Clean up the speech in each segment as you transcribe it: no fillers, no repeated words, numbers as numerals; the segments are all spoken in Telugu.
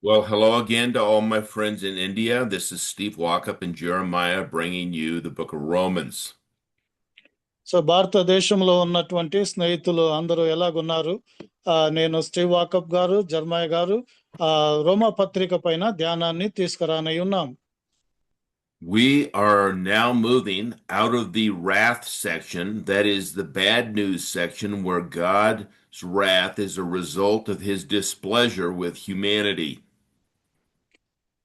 Well, hello again to all my friends in India. This is Steve Walkup and Jeremiah bringing you the book of Romans. So భారతదేశంలో ఉన్నటువంటి స్నేహితులు అందరూ ఎలాగున్నారు? నేను స్టీవ్ వాకప్ గారు, జర్మయ్య గారు రోమా పత్రిక పైన ధ్యానాన్ని తీసుకురానై ఉన్నాం. We are now moving out of the wrath section, that is the bad news section, where God's wrath is a result of his displeasure with humanity.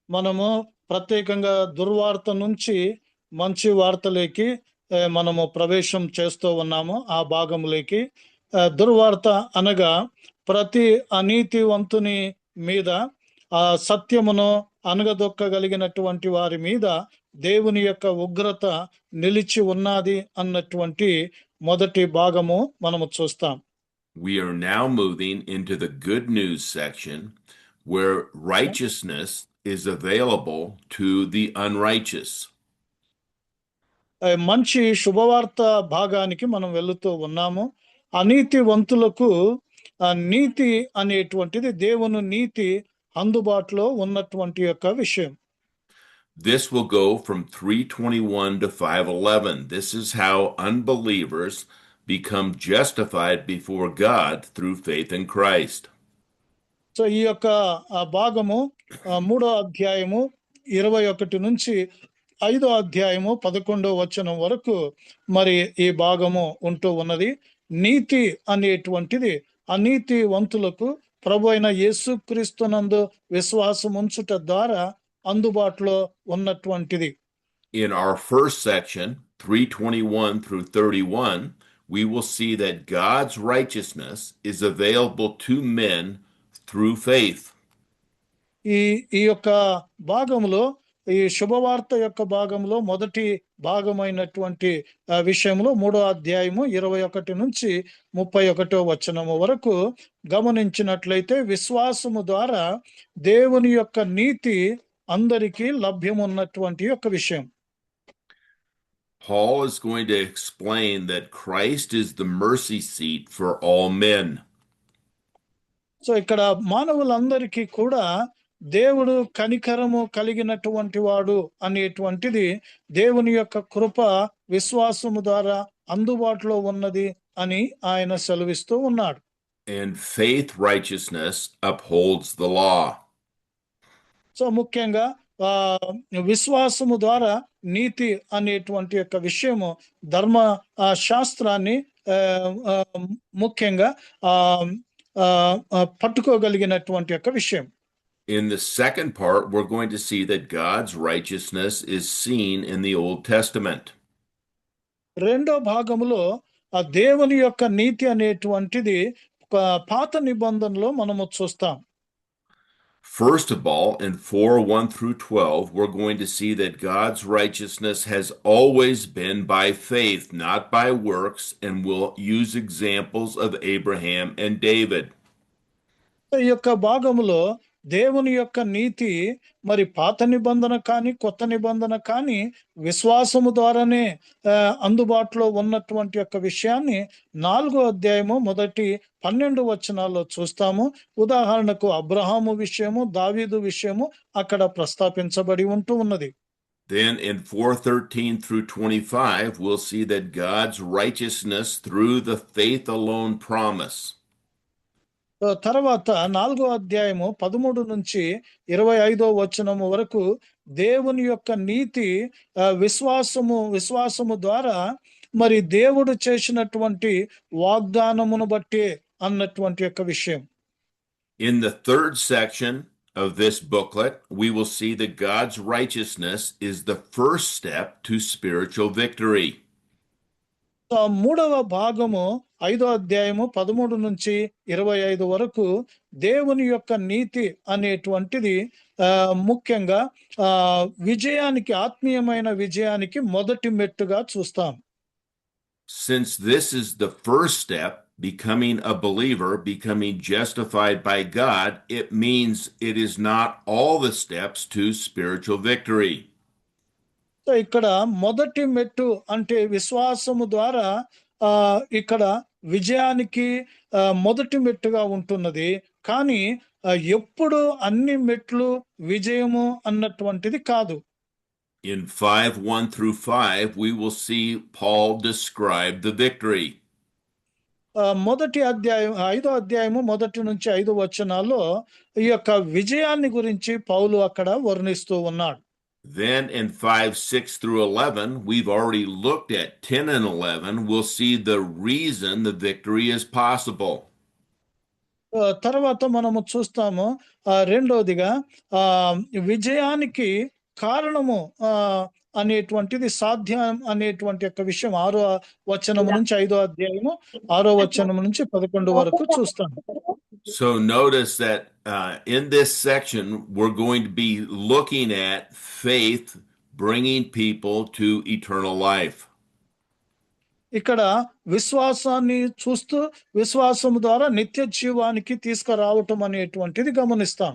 మనము ప్రత్యేకంగా దుర్వార్త నుంచి మంచి వార్తలోకి మనము ప్రవేశం చేస్తూ ఉన్నాము. ఆ భాగంలోకి దుర్వార్త అనగా ప్రతి అనీతివంతుని మీద సత్యమును అనగదొక్కగలిగినటువంటి వారి మీద దేవుని యొక్క ఉగ్రత నిలిచి ఉన్నది అన్నటువంటి మొదటి భాగము మనము చూస్తాం. We are now moving into the good news section where righteousness is available to the unrighteous. మంచి శుభవార్త భాగానికి మనం వెళుతూ ఉన్నాము. అనీతివంతులకు నీతి అనేటువంటిది దేవుని నీతి అందుబాటులో ఉన్నటువంటి యొక్క విషయం. This will go from 3:21 to 5:11. This is how unbelievers become justified before God through faith in Christ. So ఈ యొక్క భాగము 3వ అధ్యాయము 21 నుంచి 5వ అధ్యాయము 11వ వచనం వరకు మరి ఈ భాగము ఉంటూ ఉన్నది. నీతి అనేటువంటిది అనీతివంతులకు ప్రభు అయిన యేసుక్రీస్తునందు విశ్వాసం ఉంచుట ద్వారా అందుబాటులో ఉన్నటువంటిది. In our first section, 3:21 through 31, we will see that God's righteousness is available to men through faith. ఈ యొక్క భాగంలో ఈ శుభవార్త యొక్క భాగంలో మొదటి భాగమైనటువంటి విషయంలో 3వ అధ్యాయము 21 నుంచి 31వ వచనము వరకు గమనించినట్లయితే విశ్వాసము ద్వారా దేవుని యొక్క నీతి అందరికీ లభ్యమున్నటువంటి యొక్క విషయం. Paul is going to explain that Christ is the mercy seat for all men. So ఇక్కడ మానవులందరికీ కూడా దేవుడు కనికరము కలిగినటువంటి వాడు అనేటువంటిది దేవుని యొక్క కృప విశ్వాసము ద్వారా అందుబాటులో ఉన్నది అని ఆయన సెలవిస్తూ ఉన్నాడు. And faith righteousness upholds the law. So ముఖ్యంగా విశ్వాసము ద్వారా నీతి అనేటువంటి యొక్క విషయము ధర్మ శాస్త్రాన్ని ముఖ్యంగా పట్టుకోగలిగినటువంటి యొక్క విషయం. In the second part, we're going to see that God's righteousness is seen in the Old Testament. రెండో భాగంలో దేవుని యొక్క నీతి అనేటువంటిది పాత నిబంధనలో మనము చూస్తాం. First of all, in 4:1 through 12, we're going to see that God's righteousness has always been by faith, not by works, and we'll use examples of Abraham and David. ఈ యొక్క భాగంలో దేవుని యొక్క నీతి మరి పాత నిబంధన కానీ కొత్త నిబంధన కానీ విశ్వాసము ద్వారానే అందుబాటులో ఉన్నటువంటి యొక్క విషయాన్ని 4వ అధ్యాయము మొదటి 12 వచనాల్లో చూస్తాము. ఉదాహరణకు అబ్రహాము విషయము, దావీదు విషయము అక్కడ ప్రస్తావించబడి ఉంటూ ఉన్నది. Then in 4:13 through 25, we'll see that God's righteousness through the faith alone promise. తర్వాత 4వ అధ్యాయము 13 నుంచి 25వ వచనము వరకు దేవుని యొక్క నీతి విశ్వాసము ద్వారా మరి దేవుడు చేసినటువంటి వాగ్దానమును బట్టి అన్నటువంటి యొక్క విషయం. In the third section of this booklet, we will see that God's righteousness is the first step to spiritual victory. 3వ భాగము 5వ అధ్యాయము 13 నుంచి 25 వరకు దేవుని యొక్క నీతి అనేటువంటిది ముఖ్యంగా విజయానికి, ఆత్మీయమైన విజయానికి మొదటి మెట్టుగా చూస్తాం. Since this is the first step, becoming a believer, becoming justified by God, it means it is not all the steps to spiritual victory. ఇక్కడ మొదటి మెట్టు అంటే విశ్వాసము ద్వారా ఇక్కడ విజయానికి మొదటి మెట్టుగా ఉంటున్నది. కానీ ఎప్పుడు అన్ని మెట్లు విజయము అన్నటువంటిది కాదు. In 5:1 through 5, we will see Paul describe the victory. మొదటి అధ్యాయం 5వ అధ్యాయము 1-5 వచనాల్లో ఈ యొక్క విజయాన్ని గురించి పౌలు అక్కడ వర్ణిస్తూ ఉన్నాడు. Then in 5:6 through 11, we've already looked at 10 and 11. We'll see the reason the victory is possible. తర్వాత మనము చూస్తాము రెండవదిగా విజయానికి కారణము అనేటువంటిది సాధ్యం అనేటువంటి యొక్క విషయం 6వ వచనం నుంచి 5వ అధ్యాయము 6వ వచనం నుంచి 11 వరకు చూస్తాము. So notice that in this section, we're going to be looking at faith bringing people to eternal life. ఇక్కడ విశ్వాసాన్ని చూస్తూ విశ్వాసం ద్వారా నిత్య జీవానికి తీసుకురావటం అనేటువంటిది గమనిస్తాం.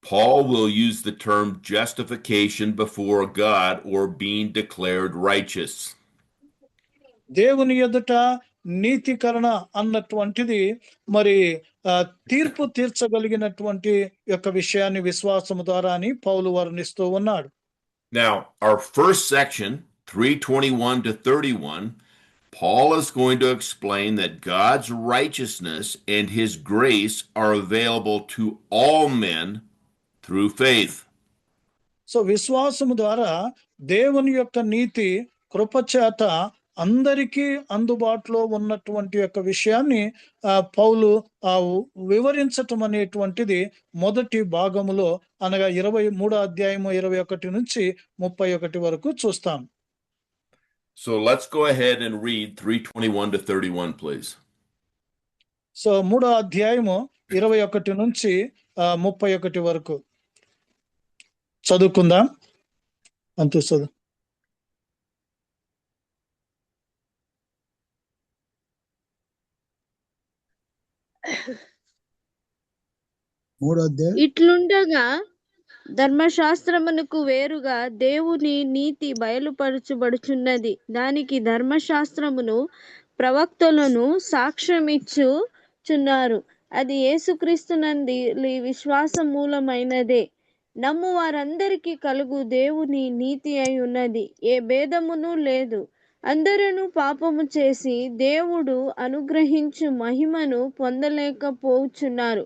Paul will use the term justification before God or being declared righteous. దేవుని ఎదుట నీతికరణ అన్నటువంటిది మరి తీర్పు తీర్చగలిగినటువంటి యొక్క విషయాన్ని విశ్వాసము ద్వారా అని పౌలు వర్ణిస్తూ ఉన్నాడు. Now, our first section, 3:21 to 31, Paul is going to explain that God's righteousness and his grace are available to all men through faith. So విశ్వాసము ద్వారా దేవుని యొక్క నీతి కృపచేత అందరికీ అందుబాటులో ఉన్నటువంటి యొక్క విషయాన్ని పౌలు వివరించటం అనేటువంటిది మొదటి భాగములో అనగా 23వ అధ్యాయము 21 నుంచి 31 వరకు చూస్తాం. So let's go ahead and read 3:21 to 31, please. So 3వ అధ్యాయము 21 నుంచి 31 వరకు చదువుకుందాం. అంతే చదువు. ఇట్లుండగా ధర్మశాస్త్రమునకు వేరుగా దేవుని నీతి బయలుపరచబడుచున్నది. దానికి ధర్మశాస్త్రమును ప్రవక్తలను సాక్ష్యమిచ్చుచున్నారు. అది యేసుక్రీస్తునంది విశ్వాస మూలమైనదే. నమ్ము వారందరికీ కలుగు దేవుని నీతి అయి ఉన్నది. ఏ భేదమును లేదు. అందరూ పాపము చేసి దేవుడు అనుగ్రహించు మహిమను పొందలేకపోచున్నారు.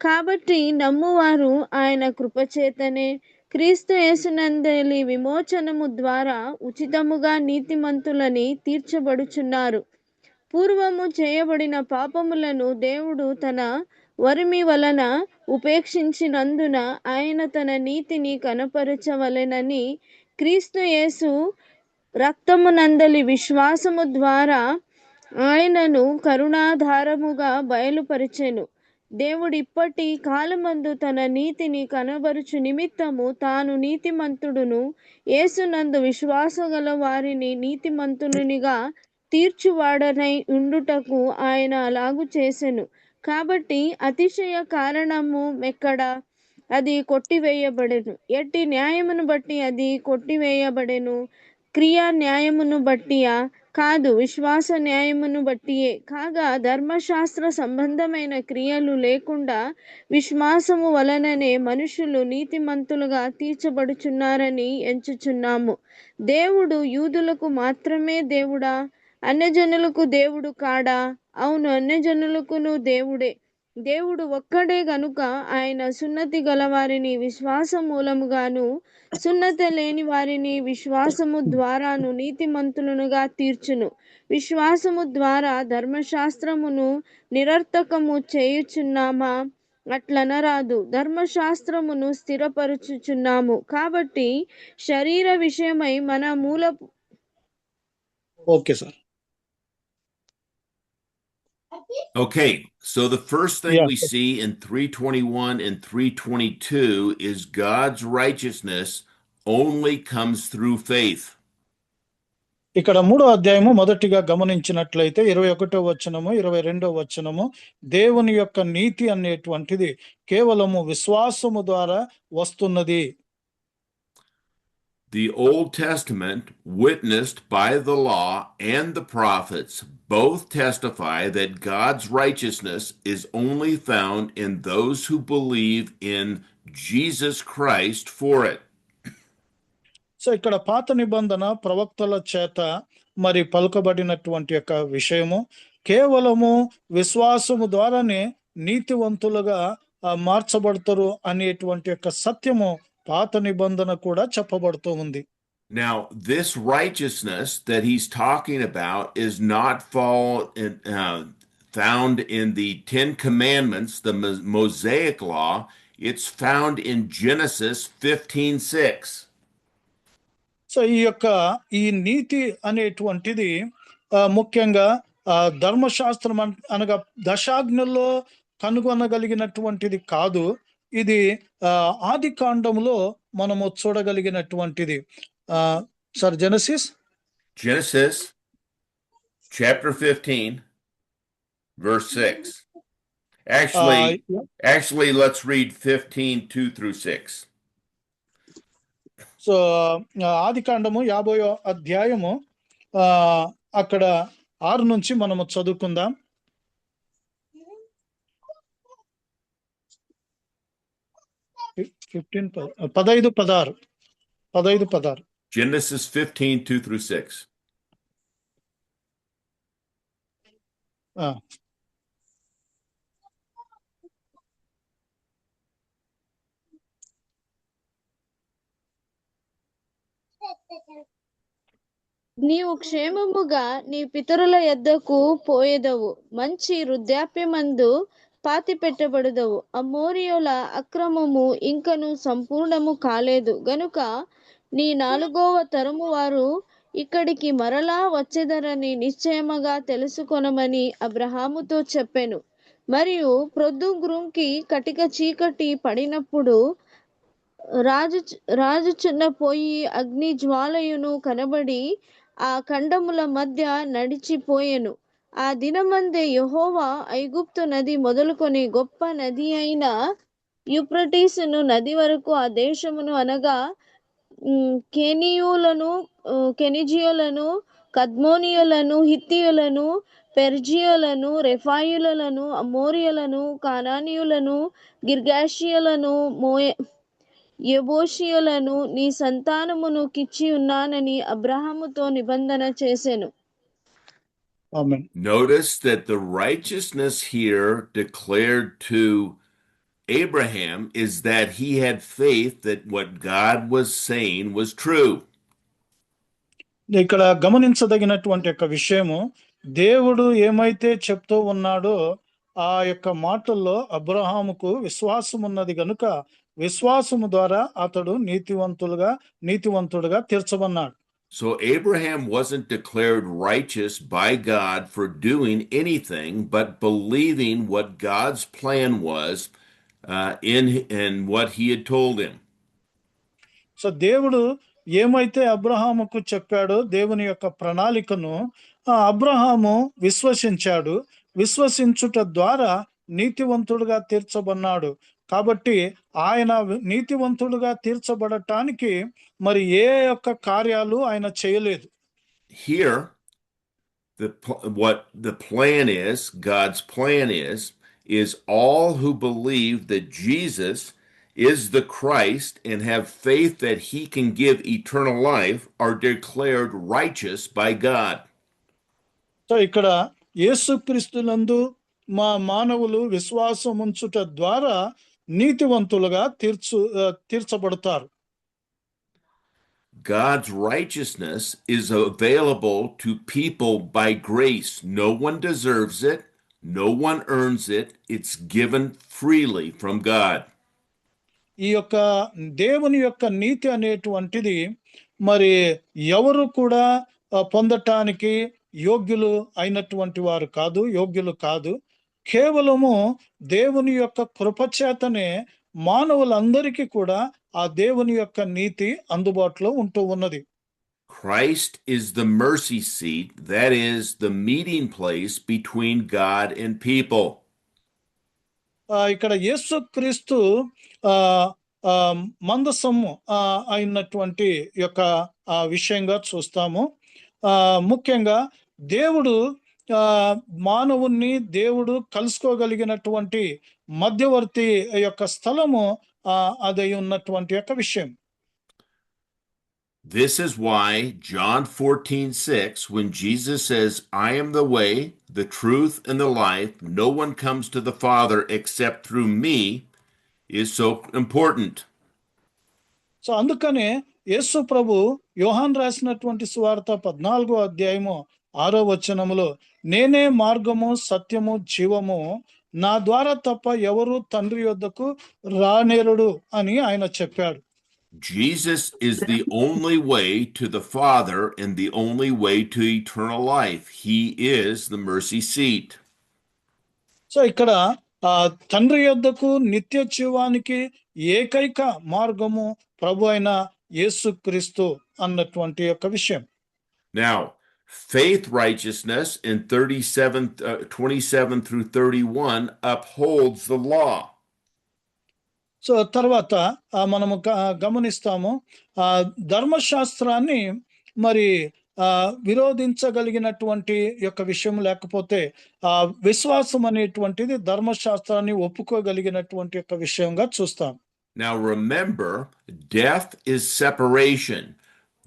కాబట్టి నమ్మువారు ఆయన కృపచేతనే క్రీస్తు యేసునందలి విమోచనము ద్వారా ఉచితముగా నీతిమంతులని తీర్చబడుచున్నారు. పూర్వము చేయబడిన పాపములను దేవుడు తన వరిమి వలన ఉపేక్షించినందున ఆయన తన నీతిని కనపరచవలెనని క్రీస్తు యేసు రక్తమునందలి విశ్వాసము ద్వారా ఆయనను కరుణాధారముగా బయలుపరిచెను. దేవుడు ఇప్పటి కాలమందు తన నీతిని కనబరుచు నిమిత్తము తాను నీతిమంతుడును యేసునందు విశ్వాసగల వారిని నీతిమంతునిగా తీర్చువాడనై ఉండుటకు ఆయన అలాగు చేసెను. కాబట్టి అతిశయ కారణము ఎక్కడ? అది కొట్టివేయబడెను. ఎట్టి న్యాయమును బట్టి అది కొట్టివేయబడెను? క్రియా న్యాయమును బట్టియా? కాదు, విశ్వాస న్యాయమును బట్టియే. కాగా ధర్మశాస్త్ర సంబంధమైన క్రియలు లేకుండా విశ్వాసము వలననే మనుషులు నీతిమంతులుగా తీర్చబడుచున్నారని ఎంచుచున్నాము. దేవుడు యూదులకు మాత్రమే దేవుడా? అన్యజనులకు దేవుడు కాడా? అవును, అన్యజనులకును దేవుడే. దేవుడు ఒక్కడే గనుక ఆయన సున్నతి గల వారిని విశ్వాస మూలముగాను సున్నతి లేని వారిని విశ్వాసము ద్వారాను నీతిమంతులుగా తీర్చును. విశ్వాసము ద్వారా ధర్మశాస్త్రమును నిరర్థకము చేయుచున్నామా? అట్లనరాదు, ధర్మశాస్త్రమును స్థిరపరచుచున్నాము. కాబట్టి శరీర విషయమై మన మూల okay sir. Okay, so the first thing we see in 3:21 and 3:22 is God's righteousness only comes through faith. ఇక్కడ 3వ అధ్యాయము మొదటిగా గమనించినట్లయితే 21వ వచనము 22వ వచనము దేవుని యొక్క నీతి అనేటువంటిది కేవలము విశ్వాసము ద్వారా వస్తున్నది. The Old Testament, witnessed by the law and the prophets, both testify that God's righteousness is only found in those who believe in Jesus Christ for it. So ఇక్కడ పాత నిబంధన ప్రవక్తల చేత మరి పలుకబడినటువంటి యొక్క విషయము కేవలము విశ్వాసము ద్వారానే నీతివంతులుగా మార్చబడతారు అనేటువంటి యొక్క సత్యము పాత నిబంధన కూడా చెప్పబడుతూ ఉంది. Now, this righteousness that he's talking about is not found in the Ten Commandments, the Mosaic Law. It's found in Genesis 15:6. So ఈ నీతి అనేటువంటిది ముఖ్యంగా ధర్మశాస్త్రం అనగా దశాజ్ఞల్లో కనుగొనగలిగినటువంటిది కాదు. ఇది ఆది కాండములో మనము చూడగలిగినటువంటిది. Sir Genesis chapter 15 verse 6. Actually let's read 15:2 through 6. So ఆది కాండము 50వ అధ్యాయము అక్కడ 6 నుంచి మనము చదువుకుందాం. పదైదు పదహారు Genesis 15:2 through 6. నీవు క్షేమముగా నీ పితరుల యొద్దకు పోయేదవు, మంచి వృద్ధాప్యమందు పాతి పెట్టబడదవు. అమోరియుల అక్రమము ఇంకను సంపూర్ణము కాలేదు గనుక నీ 4వ తరము వారు ఇక్కడికి మరలా వచ్చేదరని నిశ్చయముగా తెలుసుకొనమని అబ్రహాముతో చెప్పెను. మరియు ప్రొద్దుగుంకి కటిక చీకటి పడినప్పుడు రాజుచున్న పోయి అగ్ని జ్వాలయును కనబడి ఆ ఖండముల మధ్య నడిచిపోయెను. ఆ దినమందే యెహోవా ఐగుప్తు నది మొదలుకొని గొప్ప నది అయిన యూఫ్రటీసును నది వరకు ఆ దేశమును అనగా కెనిజీయులను, కద్మోనియులను, హిత్తియులను, పెర్జియులను, రెఫాయిలను, అమోరియులను, కానానీయులను, గిర్గాషియులను, యెబూషీయులను నీ సంతానమును కిచ్చి ఉన్నానని అబ్రహాముతో నిబంధన చేసెను. Amen. Notice that the righteousness here declared to Abraham is that he had faith that what God was saying was true. ఇక్కడ గమనించదగినటువంటి యొక్క విషయము, దేవుడు ఏమైతే చెప్తూ ఉన్నాడో ఆ యొక్క మాటల్లో అబ్రహాముకు విశ్వాసం ఉన్నది గనుక విశ్వాసము ద్వారా అతడు నీతివంతుడుగా తీర్చబడ్డాడు. So Abraham wasn't declared righteous by God for doing anything but believing what God's plan was in what he had told him. So దేవుడు ఏమైతే అబ్రహాముకు చెప్పాడో దేవుని యొక్క ప్రణాళికను అబ్రహాము విశ్వసించాడు. విశ్వసించుట ద్వారా నీతివంతుడుగా తీర్చబడ్డాడు. కాబట్టి ఆయన నీతివంతుడుగా తీర్చబడటానికి మరి ఏ యొక్క కార్యాలు ఆయన చేయలేదు. Here what the plan is, God's plan is all who believe that Jesus is the Christ and have faith that he can give eternal life are declared righteous by God. So ఇక్కడ యేసుక్రీస్తునందు మానవులు విశ్వాసం ఉంచుట ద్వారా నీతివంతులుగా తీర్చబడతారు. God's righteousness is available to people by grace. No one deserves it. No one earns it. It's given freely from God. ఈ యొక్క దేవుని యొక్క నీతి అనేటువంటిది మరి ఎవరు కూడా పొందటానికి యోగ్యులు కాదు. కేవలము దేవుని యొక్క కృపచేతనే మానవులందరికీ కూడా ఆ దేవుని యొక్క నీతి అందుబాటులో ఉంటూ ఉన్నది. Christ is the mercy seat, that is the meeting place between God and people. ఇక్కడ యేసుక్రీస్తు ఆ, మందసము అయినటువంటి యొక్క విషయంగా చూస్తాము. ముఖ్యంగా దేవుడు ఆ మానవుణ్ణి దేవుడు కలుసుకోగలిగినటువంటి మధ్యవర్తి యొక్క స్థలము అదై ఉన్నటువంటి యొక్క విషయం. This is why John 14:6, when Jesus says, I am the way, the truth, and the life, no one comes to the Father except through me, is so important. So అందుకనే యేసు ప్రభు యోహాన్ రాసినటువంటి సువార్త 14వ అధ్యాయము 6వ వచనములో, నేనే మార్గము సత్యము జీవము, నా ద్వారా తప్ప ఎవరు తండ్రి యొద్దకు రానేరుడు అని ఆయన చెప్పాడు. Jesus is the only way to the Father and the only way to eternal life. He is the mercy seat. So ఇక్కడ తండ్రి యొద్దకు నిత్య జీవానికి ఏకైక మార్గము ప్రభు అయిన యేసుక్రీస్తు అన్నటువంటి యొక్క విషయం. Now, faith righteousness in 27 through 31 upholds the law. So తర్వాత మనము గమనిస్తాము ధర్మశాస్త్రాన్ని మరి విరోధించగలిగినటువంటి యొక్క విషయం లేకపోతే విశ్వాసం అనేటువంటిది ధర్మశాస్త్రాన్ని ఒప్పుకోగలిగినటువంటి యొక్క విషయంగా చూస్తాం. Now remember, death is separation.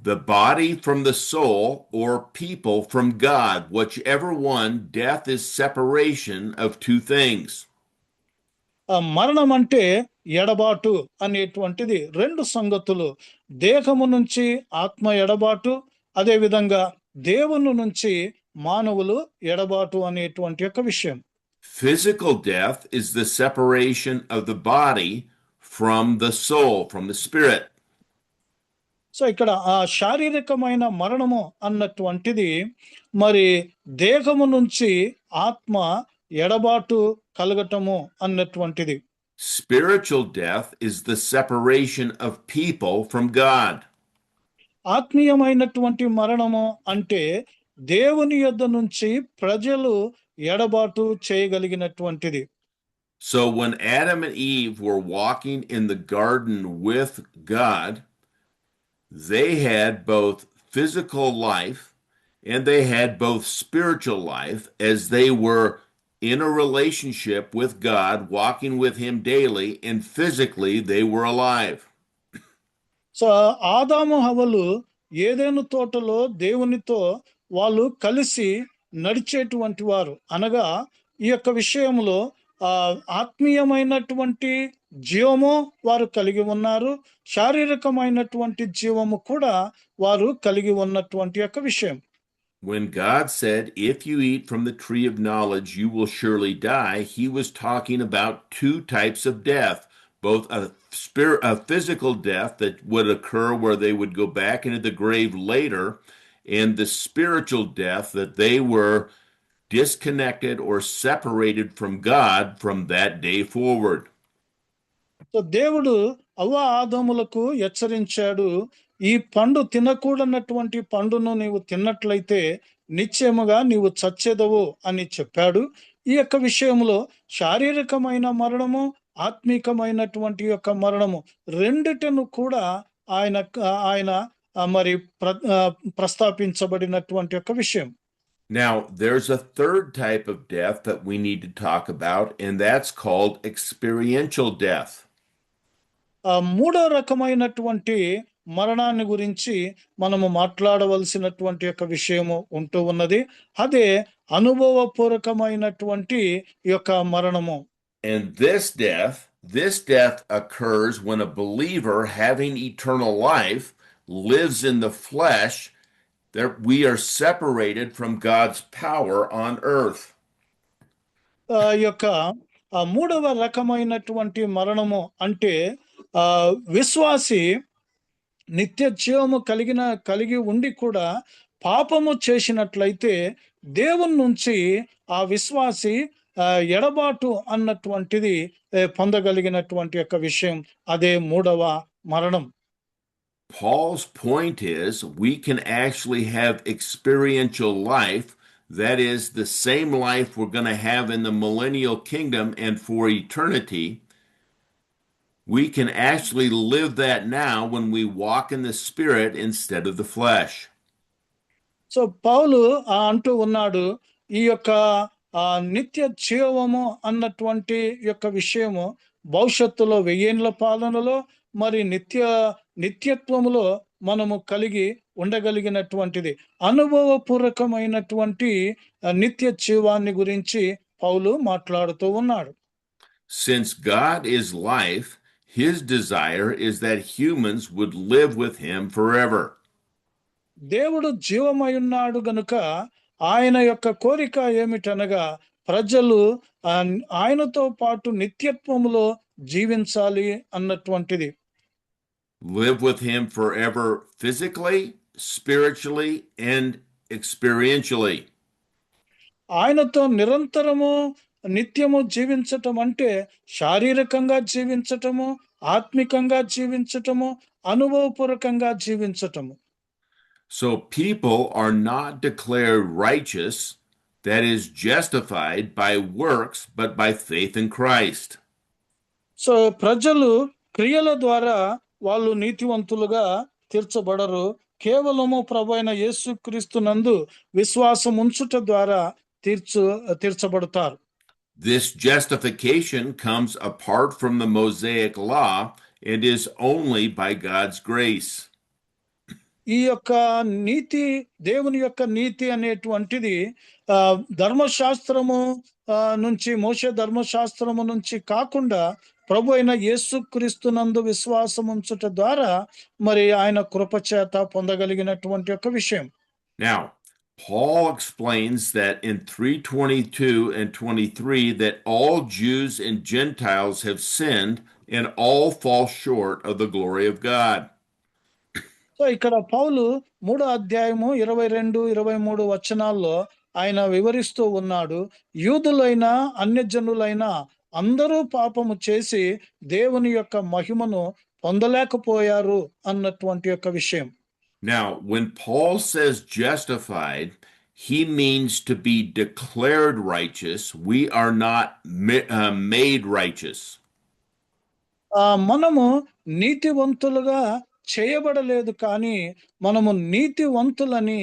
The body from the soul or people from God. Whichever one, death is separation of two things. మరణం అంటే ఎడబాటు అనేటువంటిది రెండు సంగతులు. దేహము నుంచి ఆత్మ ఎడబాటు, అదే విధంగా దేవుని నుంచి మానవులు ఎడబాటు అనేటువంటి యొక్క విషయం. Physical death is the separation of the body from the soul, from the spirit. So ఇక్కడ శారీరకమైన మరణము అన్నటువంటిది మరి దేహము నుంచి ఆత్మ ఎడబాటు కలగటము అన్నటువంటిది. Spiritual death is the separation of people from God. ఆత్మీయమైనటువంటి మరణము అంటే దేవుని యొద్ద నుంచి ప్రజలు ఎడబాటు చేయగలిగినటువంటిది. So when Adam and Eve were walking in the garden with God, they had both physical life and they had both spiritual life as they were in a relationship with God, walking with him daily, and physically they were alive. So ఆదాము హవ్వలు ఏదెను తోటలో దేవునితో వాళ్ళు కలిసి నడిచేటువంటి వారు, అనగా ఈ యొక్క విషయంలో ఆత్మీయమైనటువంటి జీవము వారు కలిగి ఉన్నారు, శారీరకమైనటువంటి జీవము కూడా వారు కలిగి ఉన్నటువంటి యొక్క విషయం. When God said, if you eat from the tree of knowledge, you will surely die, he was talking about two types of death, both a physical death that would occur where they would go back into the grave later, and the spiritual death that they were disconnected or separated from God from that day forward. So దేవుడు అవ్వ ఆదాములకు హెచ్చరించాడు, ఈ పండు తినకూడనటువంటి పండును నీవు తిన్నట్లయితే నిశ్చయముగా నీవు చచ్చెదవు అని చెప్పాడు. ఈ యొక్క విషయంలో శారీరకమైన మరణము, ఆత్మీకమైనటువంటి యొక్క మరణము రెండిటను కూడా ఆయన మరి ప్రస్తాపించబడినటువంటి యొక్క విషయం. Now, there's a third type of death that we need to talk about, and that's called experiential death. మూడో రకమైనటువంటి మరణాన్ని గురించి మనము మాట్లాడవలసినటువంటి యొక్క విషయము ఉంటూ ఉన్నది. అదే అనుభవపూర్వకమైనటువంటి యొక్క మరణము. And this death occurs when a believer having eternal life lives in the flesh, that we are separated from God's power on earth. యొక్క మూడవ రకమైనటువంటి మరణము అంటే విశ్వాసి నిత్య జీవము కలిగి ఉండి కూడా పాపము చేసినట్లయితే దేవుని నుంచి ఆ విశ్వాసి ఎడబాటు అన్నటువంటిది పొందగలిగినటువంటి యొక్క విషయం, అదే మూడవ మరణం. Paul's point is we can actually have experiential life, that is the same life we're going to have in the millennial kingdom and for eternity, we can actually live that now when we walk in the Spirit instead of the flesh. So పౌలు అంటూ ఉన్నాడు, ఈ యొక్క నిత్య జీవము అన్నటువంటి యొక్క విషయము భవిష్యత్తులో 1000 ఏండ్ల పాలనలో మరి నిత్యత్వములో మనము కలిగి ఉండగలిగినటువంటిది అనుభవపూర్వకమైనటువంటి నిత్య జీవాన్ని గురించి పౌలు మాట్లాడుతూ ఉన్నాడు. Since God is life, his desire is that humans would live with him forever. దేవుడు జీవమై ఉన్నాడు గనుక ఆయన యొక్క కోరిక ఏమిటనగా ప్రజలు ఆయనతో పాటు నిత్యత్వములో జీవించాలి అన్నటువంటిది. Live with him forever physically, spiritually, and experientially. ఆయనతో నిరంతరము నిత్యము జీవించటం అంటే శారీరకంగా జీవించటము, ఆత్మికంగా జీవించటము, అనుభవపూర్వకంగా జీవించటము. So people are not declared righteous, that is justified by works, but by faith in Christ. So ప్రజలు క్రియల ద్వారా వాళ్ళు నీతివంతులుగా తీర్చబడరు, కేవలము ప్రభువైన యేసుక్రీస్తునందు విశ్వాసం ఉంచుట ద్వారా తీర్చబడతారు. This justification comes apart from the Mosaic law and is only by God's grace. ఈ యొక్క నీతి, దేవుని యొక్క నీతి అనేటువంటిది ధర్మశాస్త్రము నుంచి, మోషే ధర్మశాస్త్రము నుంచి కాకుండా ప్రభు అయిన యేసుక్రీస్తునందు విశ్వాసం ఉంచుట ద్వారా మరి ఆయన కృపచేత పొందగలిగినటువంటి యొక్క విషయం. Now, Paul explains that in 3:22 and 23 that all Jews and Gentiles have sinned and all fall short of the glory of God. So ఇక్కడ పౌలు 3వ అధ్యాయము 22, 23 వచనాల్లో ఆయన వివరిస్తూ ఉన్నాడు, యూదులైన అన్యజనులైన అందరూ పాపము చేసి దేవుని యొక్క మహిమను పొందలేకపోయారు అన్నటువంటి యొక్క విషయం. Now, when Paul says justified, he means to be declared righteous. We are not made righteous. మనము నీతివంతులుగా చేయబడలేదు, కానీ మనము నీతివంతులని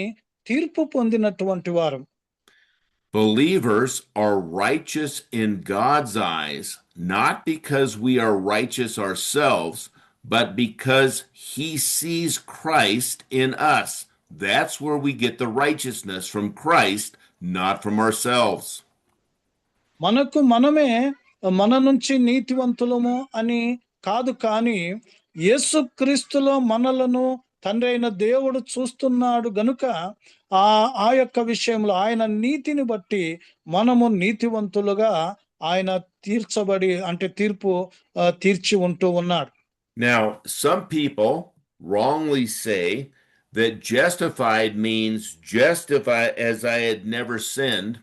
తీర్పు పొందినటువంటి వారం. Believers are righteous in God's eyes, not because we are righteous ourselves, but because he sees Christ in us. That's where we get the righteousness from Christ, not from ourselves. మనకు మనమే మన నుంచి నీతివంతులము అని కాదు, కానీ యేసుక్రీస్తులో మనలను తండ్రి అయిన దేవుడు చూస్తున్నాడు గనుక ఆ యొక్క విషయంలో ఆయన నీతిని బట్టి మనము నీతివంతులుగా ఆయన తీర్చబడి, అంటే తీర్చి ఉంటూ ఉన్నాడు. Now, some people wrongly say that justified means justified as I had never sinned.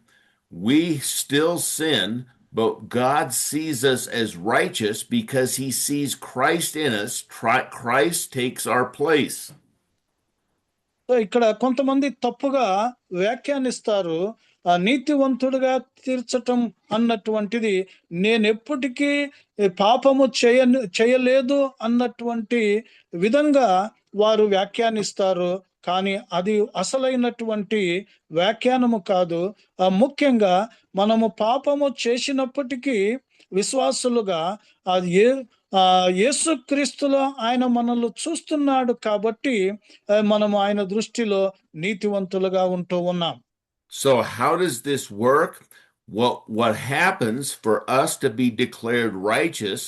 We still sin, but God sees us as righteous because he sees Christ in us. Christ takes our place. So ఇక్కడ కొంతమంది తప్పుగా వ్యాఖ్యానిస్తారు, నీతివంతుడుగా తీర్చటం అన్నటువంటిది నేను ఎప్పటికీ పాపము చేయలేదు అన్నటువంటి విధంగా వారు వ్యాఖ్యానిస్తారు. కానీ అది అసలైనటువంటి వ్యాఖ్యానము కాదు. ముఖ్యంగా మనము పాపము చేసినప్పటికీ విశ్వాసులుగా యేసుక్రీస్తులో ఆయన మనల్ని చూస్తున్నాడు కాబట్టి మనము ఆయన దృష్టిలో నీతివంతులుగా ఉంటూ ఉన్నాం. So how does this work? What happens for us to be declared righteous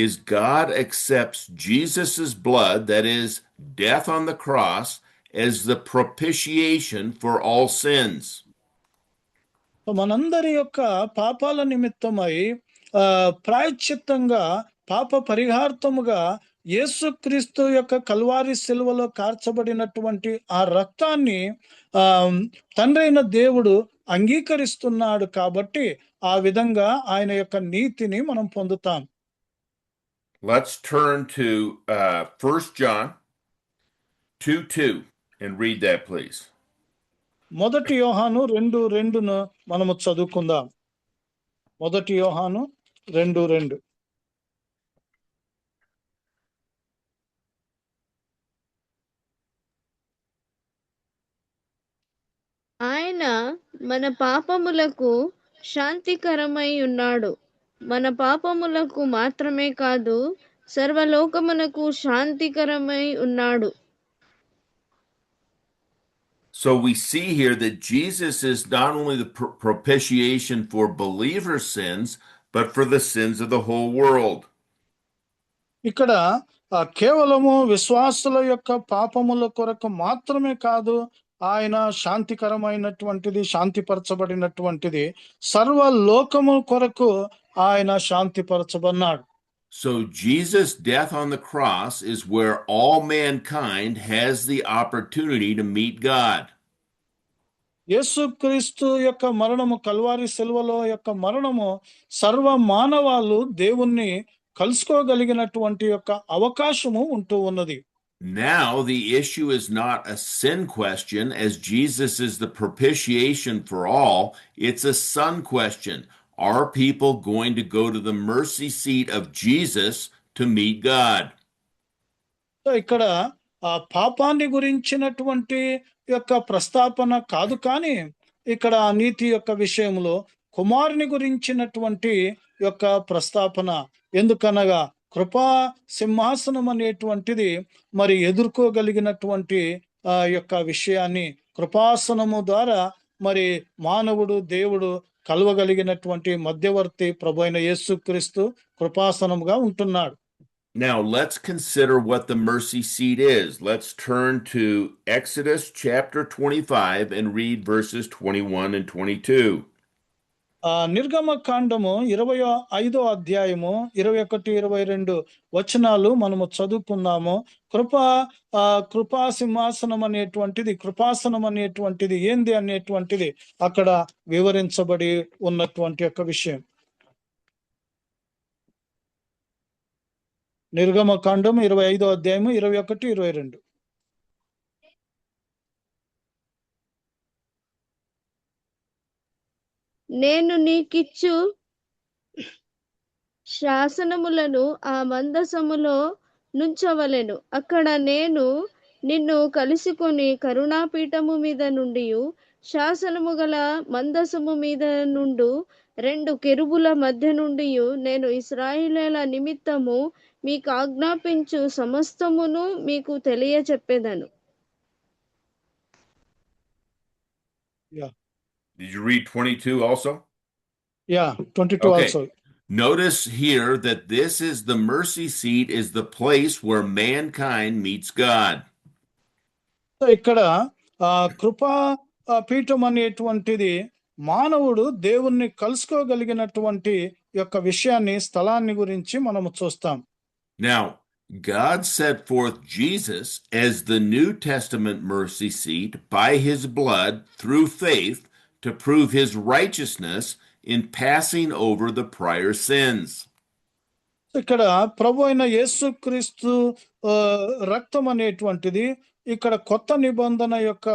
is God accepts Jesus's blood, that is death on the cross, as the propitiation for all sins. మనందరి యొక్క పాపాల నిమిత్తమై ప్రాయశ్చిత్తంగా, పాప పరిహార్థముగా యేసుక్రీస్తు యొక్క కల్వారి శిలువలో కార్చబడినటువంటి ఆ రక్తాన్ని తండ్రి అయిన దేవుడు అంగీకరిస్తున్నాడు కాబట్టి ఆ విధంగా ఆయన యొక్క నీతిని మనం పొందుతాం. Let's turn to 1 John 2:2 and read that, please. మొదటి యోహాను 2:2 మనము చదువుకుందాం. మొదటి యోహాను 2:2. ఆయన మన పాపములకు శాంతికరమై ఉన్నాడు. మన పాపములకు మాత్రమే కాదు, సర్వలోకమునకు శాంతికరమై ఉన్నాడు. So we see here that Jesus is not only the propitiation for believers' sins, but for the sins of the whole world. ఇక్కడ కేవలము విశ్వాసుల యొక్క పాపముల కొరకు మాత్రమే కాదు, ఆయన శాంతికరమైనటువంటిది, శాంతిపరచబడినటువంటిది, సర్వలోకము కొరకు ఆయన శాంతిపరచబడినాడు. So Jesus' death on the cross is where all mankind has the opportunity to meet God. యేసుక్రీస్తు యొక్క మరణము, కల్వారి శిలువలో యొక్క మరణము, సర్వ మానవాళు దేవుణ్ణి కలుసుకోగలిగినటువంటి యొక్క అవకాశము ఉంటూ ఉన్నది. Now the issue is not a sin question, as Jesus is the propitiation for all. It's a son question. Are people going to go to the mercy seat of Jesus to meet God? ఇక్కడ పాపాన్ని గురించినటువంటి యొక్క ప్రస్తాపన కాదు, కానీ ఇక్కడ నీతి యొక్క విషయంలో కుమారుని గురించినటువంటి యొక్క ప్రస్తాపన. ఎందుకనగా కృపా సింహాసనం అనేటువంటిది మరి ఎదుర్కోగలిగినటువంటి యొక్క విషయాన్ని, కృపాసనము ద్వారా మరి మానవుడు దేవుడు కలవగలిగినటువంటి మధ్యవర్తి ప్రభువైన యేసుక్రీస్తు కృపాసనముగా ఉంటున్నాడు. Now let's consider what the mercy seat is. Let's turn to Exodus chapter 25 and read verses 21 and 22. నిర్గమకాండము 25వ అధ్యాయము 21, 22 వచనాలు మనము చదువుకుందాము. కృపా సింహాసనం అనేటువంటిది, కృపాసనం అనేటువంటిది ఏంది అనేటువంటిది అక్కడ వివరించబడి ఉన్నటువంటి యొక్క విషయం. నిర్గమకాండం 25వ అధ్యాయము 21, 22. నేను నీకిచ్చు శాసనములను ఆ మందసములో నుంచవలెను. అక్కడ నేను నిన్ను కలుసుకొని కరుణాపీఠము మీద నుండి శాసనము గల మందసము మీద నుండు 2 కెరూబుల మధ్య నుండి నేను ఇశ్రాయేలీయుల నిమిత్తము మీకు ఆజ్ఞాపించు సమస్తమును మీకు తెలియచెప్పెదను. Did you read 22 also? Yeah, 22 okay. Also. Notice here that this is the mercy seat, is the place where mankind meets God. So ఇక్కడ కృపా పీఠం అనేటువంటిది మానవుడు దేవుణ్ణి కలుసుకోగలిగినటువంటి యొక్క విషయాన్ని, స్థలాన్ని గురించి మనము చూస్తాం. Now, God set forth Jesus as the New Testament mercy seat by his blood through faith to prove his righteousness in passing over the prior sins. ఇక్కడ ప్రభు అయిన యేసుక్రీస్తు రక్తం అనేటువంటిది ఇక్కడ కొత్త నిబంధన యొక్క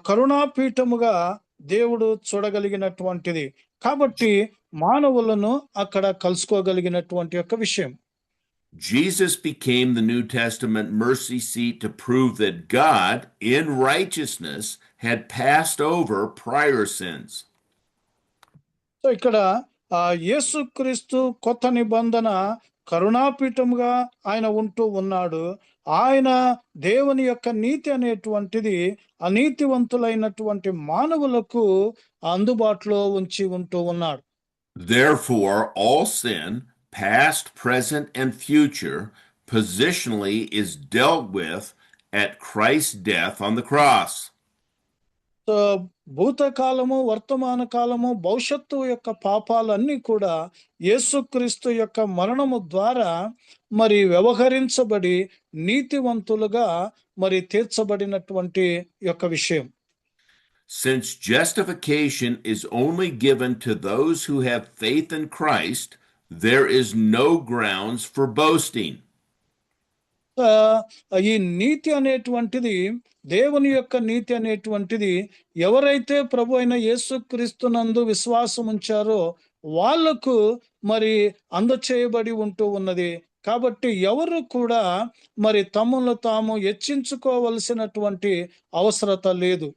కరుణాపీఠముగా దేవుడు చూడగలిగినటువంటిది, కాబట్టి మానవులను అక్కడ కలుసుకోగలిగినటువంటి యొక్క విషయం. Jesus became the New Testament mercy seat to prove that God, in righteousness, had passed over prior sins. So ఇక్కడ యేసుక్రీస్తు కొత్త నిబంధన కరుణాపీఠముగా ఆయన ఉంటూ ఉన్నాడు. ఆయన దేవుని యొక్క నీతి అనేటువంటిది అనీతివంతులైనటువంటి మానవులకు అందుబాటులో ఉంటూ ఉన్నాడు. Therefore, all sin, past, present, and future, positionally is dealt with at Christ's death on the cross. So భూతకాలము, వర్తమాన కాలము, భవిష్యత్తు యొక్క పాపాలన్నీ కూడా యేసుక్రీస్తు యొక్క మరణము ద్వారా మరి వ్యవహరించబడి నీతివంతులుగా మరి తీర్చబడినటువంటి యొక్క విషయం. Since justification is only given to those who have faith in Christ, there is no grounds for boasting. ఈ నీతి అనేటువంటిది, దేవుని యొక్క నీతి అనేటువంటిది ఎవరైతే ప్రభు అయిన యేసుక్రీస్తునందు విశ్వాసం ఉంచారో వాళ్లకు మరి అందచేయబడి ఉంటూ ఉన్నది. కాబట్టి ఎవరు కూడా మరి తమను తాము హెచ్చించుకోవలసినటువంటి అవసరత లేదు.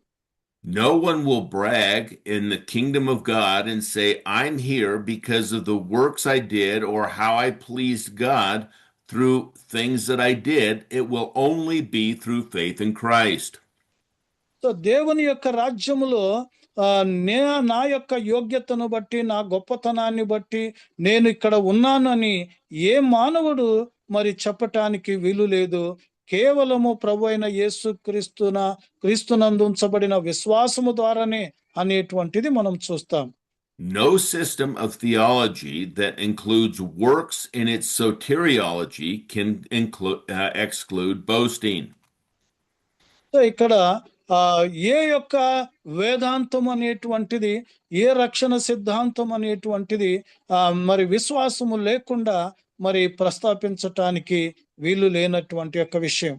No one will brag in the kingdom of God and say, I'm here because of the works I did or how I pleased God through things that I did. It will only be through faith in Christ. So దేవుని యొక్క రాజ్యములో ఆ, నే నా యొక్క యోగ్యతను బట్టి నా గొప్పతనాన్ని బట్టి నేను ఇక్కడ ఉన్నానని ఏ మానవుడు మరి చెప్పటానికి వీలు లేదు. కేవలము ప్రభు అయిన యేసు క్రీస్తునందు ఉంచబడిన విశ్వాసము ద్వారానే అనేటువంటిది మనం చూస్తాం. No system of theology that includes works in its soteriology can exclude boasting. So ఇక్కడ ఆ ఏ యొక్క వేదాంతం అనేటువంటిది, ఏ రక్షణ సిద్ధాంతం అనేటువంటిది మరి విశ్వాసము లేకుండా మరి ప్రస్తాపించటానికి వీలు లేనటువంటి యొక్క విషయం.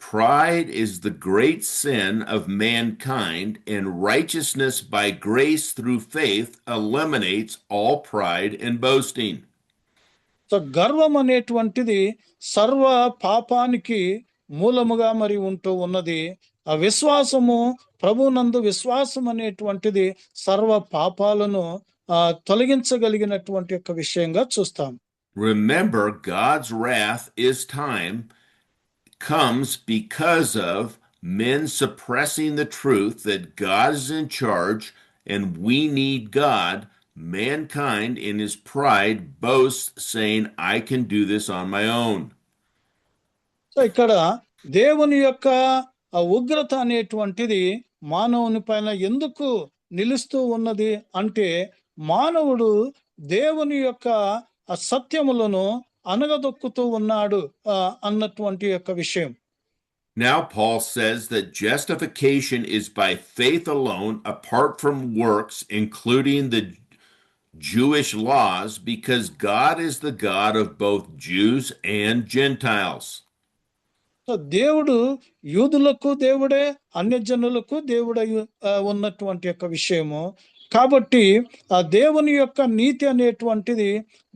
Pride is the great sin of mankind, and righteousness by grace through faith eliminates all pride and boasting. So గర్వం అనేటువంటిది సర్వ పాపానికి మూలముగా మరి ఉంటూ ఉన్నది. ఆ విశ్వాసము, ప్రభునందు విశ్వాసం అనేటువంటిది సర్వ పాపాలను తొలగించగలిగినటువంటి యొక్క విషయంగా చూస్తాం. Remember, God's wrath comes because of men suppressing the truth that God is in charge and we need God. Mankind in his pride boasts, saying, I can do this on my own. So ఇక్కడ దేవుని యొక్క ఉగ్రత అనేటువంటిది మానవుని పైన ఎందుకు నిలుస్తూ ఉన్నది అంటే, మానవుడు దేవుని యొక్క సత్యములను అనగదొక్కుతూ ఉన్నాడు అన్నటువంటి యొక్క విషయం. Now Paul says that justification is by faith alone, apart from works, including the Jewish laws, because God is the God of both Jews and Gentiles. దేవుడు యూదులకు దేవుడే, అన్యజనులకు దేవుడై ఉన్నటువంటి యొక్క విషయము. కాబట్టి ఆ దేవుని యొక్క నీతి అనేటువంటిది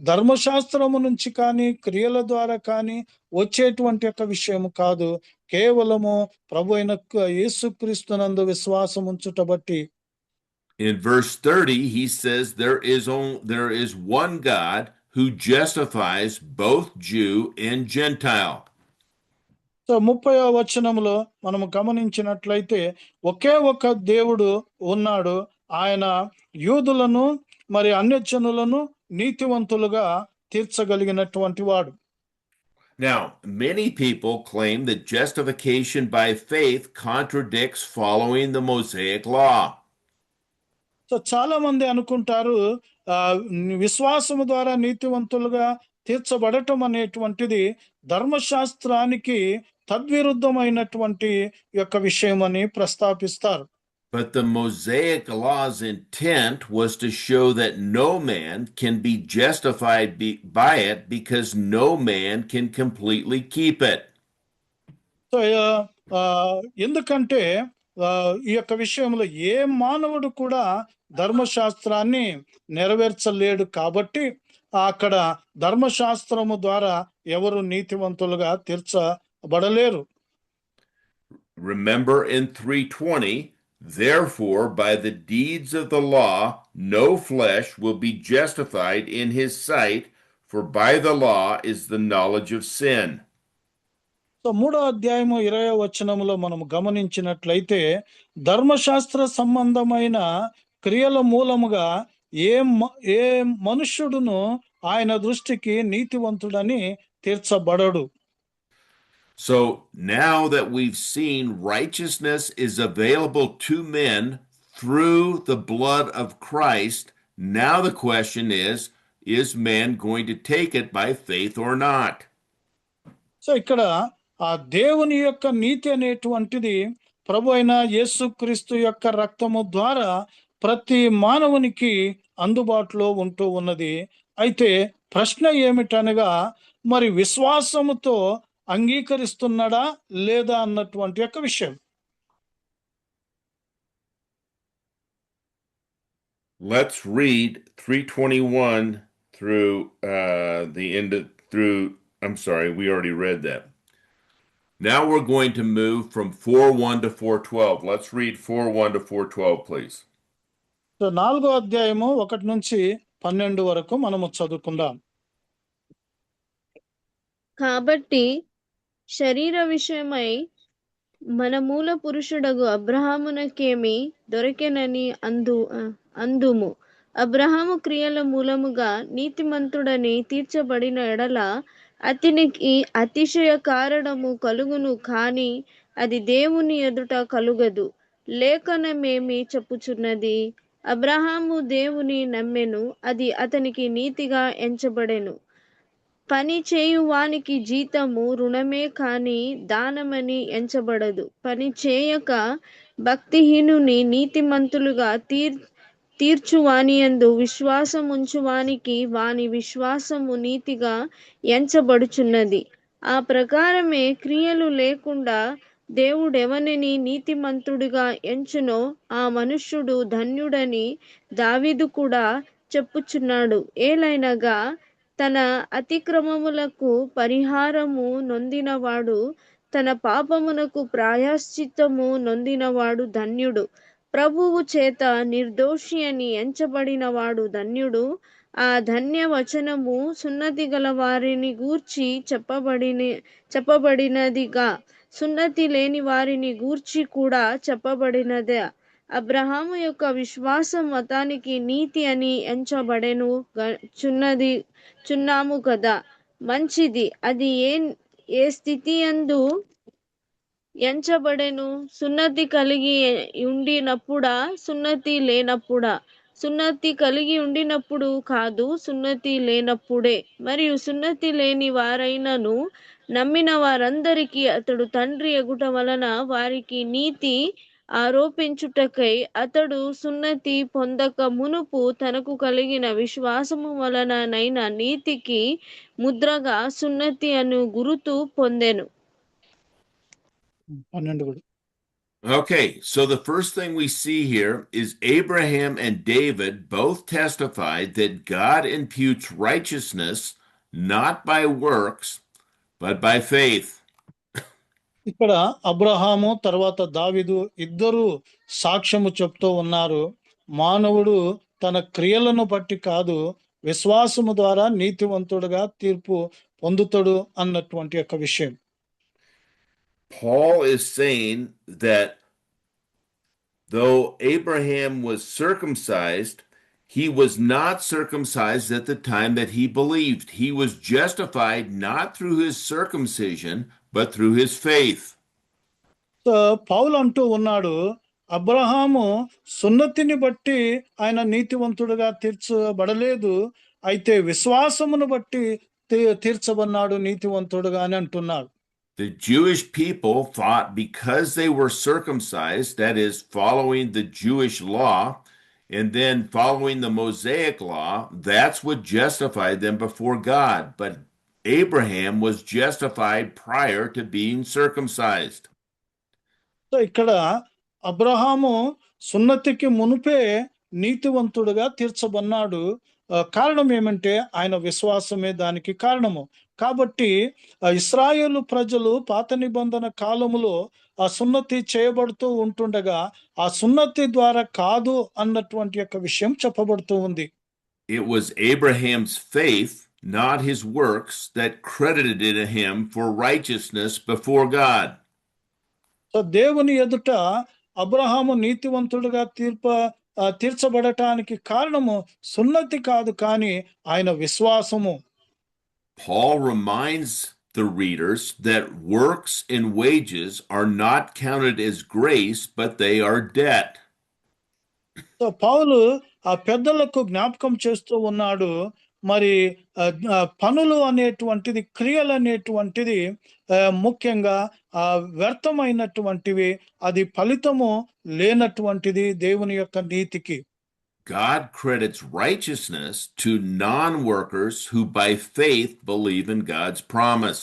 ధర్మశాస్త్రము నుంచి కానీ క్రియల ద్వారా కానీ వచ్చేటువంటి యొక్క విషయము కాదు, కేవలము ప్రభు అయిన యేసుక్రీస్తునందు విశ్వాసం ఉంచుట బట్టి. In verse 30 he says there is one God who justifies both Jew and Gentile. So 30వ వచనంలో మనము గమనించినట్లయితే ఒకే ఒక దేవుడు ఉన్నాడు, ఆయన యూదులను మరి అన్యజనులను నీతివంతులుగా తీర్చగలిగినటువంటి వాడు. Now, many people claim that justification by faith contradicts following the Mosaic law. So చాలా మంది అనుకుంటారు విశ్వాసము ద్వారా నీతివంతులుగా తీర్చబడటం అనేటువంటిది ధర్మశాస్త్రానికి తద్విరుద్ధమైనటువంటి యొక్క విషయం అని ప్రస్తాపిస్తారు. But the Mosaic law's intent was to show that no man can be justified by it because no man can completely keep it. So ఎందుకంటే ఈ యొక్క విషయంలో ఏ మానవుడు కూడా ధర్మశాస్త్రాన్ని నెరవేర్చలేడు కాబట్టి అక్కడ ధర్మశాస్త్రము ద్వారా ఎవరు నీతివంతులుగా తీర్చబడలేరు. Remember in 3:20, therefore by the deeds of the law no flesh will be justified in his sight, for by the law is the knowledge of sin. So 3వ అధ్యాయము 20వ వచనములో మనం గమనించినట్లయితే ధర్మశాస్త్ర సంబంధమైన క్రియల మూలముగా ఏ మనుష్యుడును ఆయన దృష్టికి నీతివంతుడని తీర్చబడడు. So now that we've seen righteousness is available to men through the blood of Christ, now the question is man going to take it by faith or not? So ఇక్కడ ఆ దేవుని యొక్క నీతి అనేటువంటిది ప్రభు అయిన యేసుక్రీస్తు యొక్క రక్తము ద్వారా ప్రతి మానవునికి అందుబాటులో ఉంటూ ఉన్నది. అయితే ప్రశ్న ఏమిటనగా, మరి విశ్వాసముతో అంగీకరిస్తున్నాడా లేదా అన్నటువంటి యొక్క విషయం. Let's read 3:21 through the end of, through, I'm sorry, we already read that. Now we're going to move from 4:1 to 4:12. Let's read 4:1 to 4:12, please. So 4వ అధ్యాయము 1 నుంచి 12 వరకు మనము చదువుకుందాం. కాబట్టి శరీర విషయమై మన మూల పురుషుడగు అబ్రహామునకేమి దొరికెనని అందుము. అబ్రహాము క్రియల మూలముగా నీతిమంతుడని తీర్చబడిన ఎడల అతనికి అతిశయ కారణము కలుగును, కాని అది దేవుని ఎదుట కలుగదు. లేఖనమేమి చెప్పుచున్నది? అబ్రహాము దేవుని నమ్మెను, అది అతనికి నీతిగా ఎంచబడెను. పని చేయువానికి జీతము రుణమే కాని దానమని ఎంచబడదు. పని చేయక భక్తిహీనుని నీతిమంతులుగా తీర్చువానియందు విశ్వాసముంచువానికి వాని విశ్వాసము నీతిగా ఎంచబడుచున్నది. ఆ ప్రకారమే క్రియలు లేకుండా దేవుడెవనిని నీతిమంతుడిగా ఎంచునో ఆ మనుష్యుడు ధన్యుడని దావీదు కూడా చెప్పుచున్నాడు. ఏలైనగా తన అతిక్రమములకు పరిహారము నొందినవాడు, తన పాపమునకు ప్రాయశ్చిత్తము నొందినవాడు ధన్యుడు. ప్రభువు చేత నిర్దోషి అని ఎంచబడినవాడు ధన్యుడు. ఆ ధన్య వచనము సున్నతి గల వారిని గూర్చి చెప్పబడినదిగా సున్నతి లేని వారిని గూర్చి కూడా చెప్పబడినదే. అబ్రహాము యొక్క విశ్వాసం మతానికి నీతి అని ఎంచబడెను చున్నాము కదా. మంచిది. అది ఏ స్థితి యందు ఎంచబడెను? సున్నతి కలిగి ఉండినప్పుడా, సున్నతి లేనప్పుడా? సున్నతి కలిగి ఉండినప్పుడు కాదు, సున్నతి లేనప్పుడే. మరియు సున్నతి లేని వారైనను నమ్మిన వారందరికీ అతడు తండ్రి ఎగుట వలన వారికి నీతి ఆరోపించుటకై అతడు సున్నతి పొందక మునుపు తనకు కలిగిన విశ్వాసము వలననైన నీతికి ముద్రగా సున్నతి అను గురుతు పొందెను. 12 కూడా. Okay, so the first thing we see here is Abraham and David both testified that God imputes righteousness not by works, but by faith. ఇక్కడ అబ్రహాము తర్వాత దావీదు ఇద్దరు సాక్ష్యము చెప్తూ ఉన్నారు. మానవుడు తన క్రియలను బట్టి కాదు, విశ్వాసము ద్వారా నీతివంతుడుగా తీర్పు పొందుతాడు అన్నటువంటి యొక్క విషయం. Paul is saying that though Abraham was circumcised, he was not circumcised at the time that he believed. He was justified not through his circumcision, but through his faith. So పౌలు అంటూ ఉన్నాడు, అబ్రహాము సున్నతిని బట్టి ఆయన నీతివంతుడుగా తీర్చబడలేదు, అయితే విశ్వాసమును బట్టి తీర్చబడినాడు నీతివంతుడుగా అని అంటున్నాడు. The Jewish people thought because they were circumcised, that is, following the Jewish law, and then following the Mosaic law, that's what justified them before God. But Abraham was justified prior to being circumcised. So ఇక్కడ అబ్రహాము సున్నతికి మునుపే నీతివంతుడుగా తీర్చబడినాడు. కారణం ఏమంటే ఆయన విశ్వాసమే దానికి కారణము. కాబట్టి ఇశ్రాయేలు ప్రజలు పాత నిబంధన కాలములో ఆ సున్నతి చేయబడుతూ ఉంటుండగా ఆ సున్నతి ద్వారా కాదు అన్నటువంటి యొక్క విషయం చెప్పబడుతూ ఉంది. It was Abraham's faith, not his works, that credited him for righteousness before God. So దేవుని ఎదుట అబ్రహాము నీతివంతుడుగా తీర్చబడటానికి కారణము సున్నతి కాదు, కానీ ఆయన విశ్వాసము. Paul reminds the readers that works and wages are not counted as grace, but they are debt. So పౌలు ఆ పెద్దలకు జ్ఞాపకం చేస్తూ ఉన్నాడు, మరి పనులు అనేటువంటిది, క్రియలు అనేటువంటిది ముఖ్యంగా వ్యర్థమైనటువంటివి, అది ఫలితము లేనటువంటిది దేవుని యొక్క నీతికి. God credits righteousness to non-workers who by faith believe in God's promise.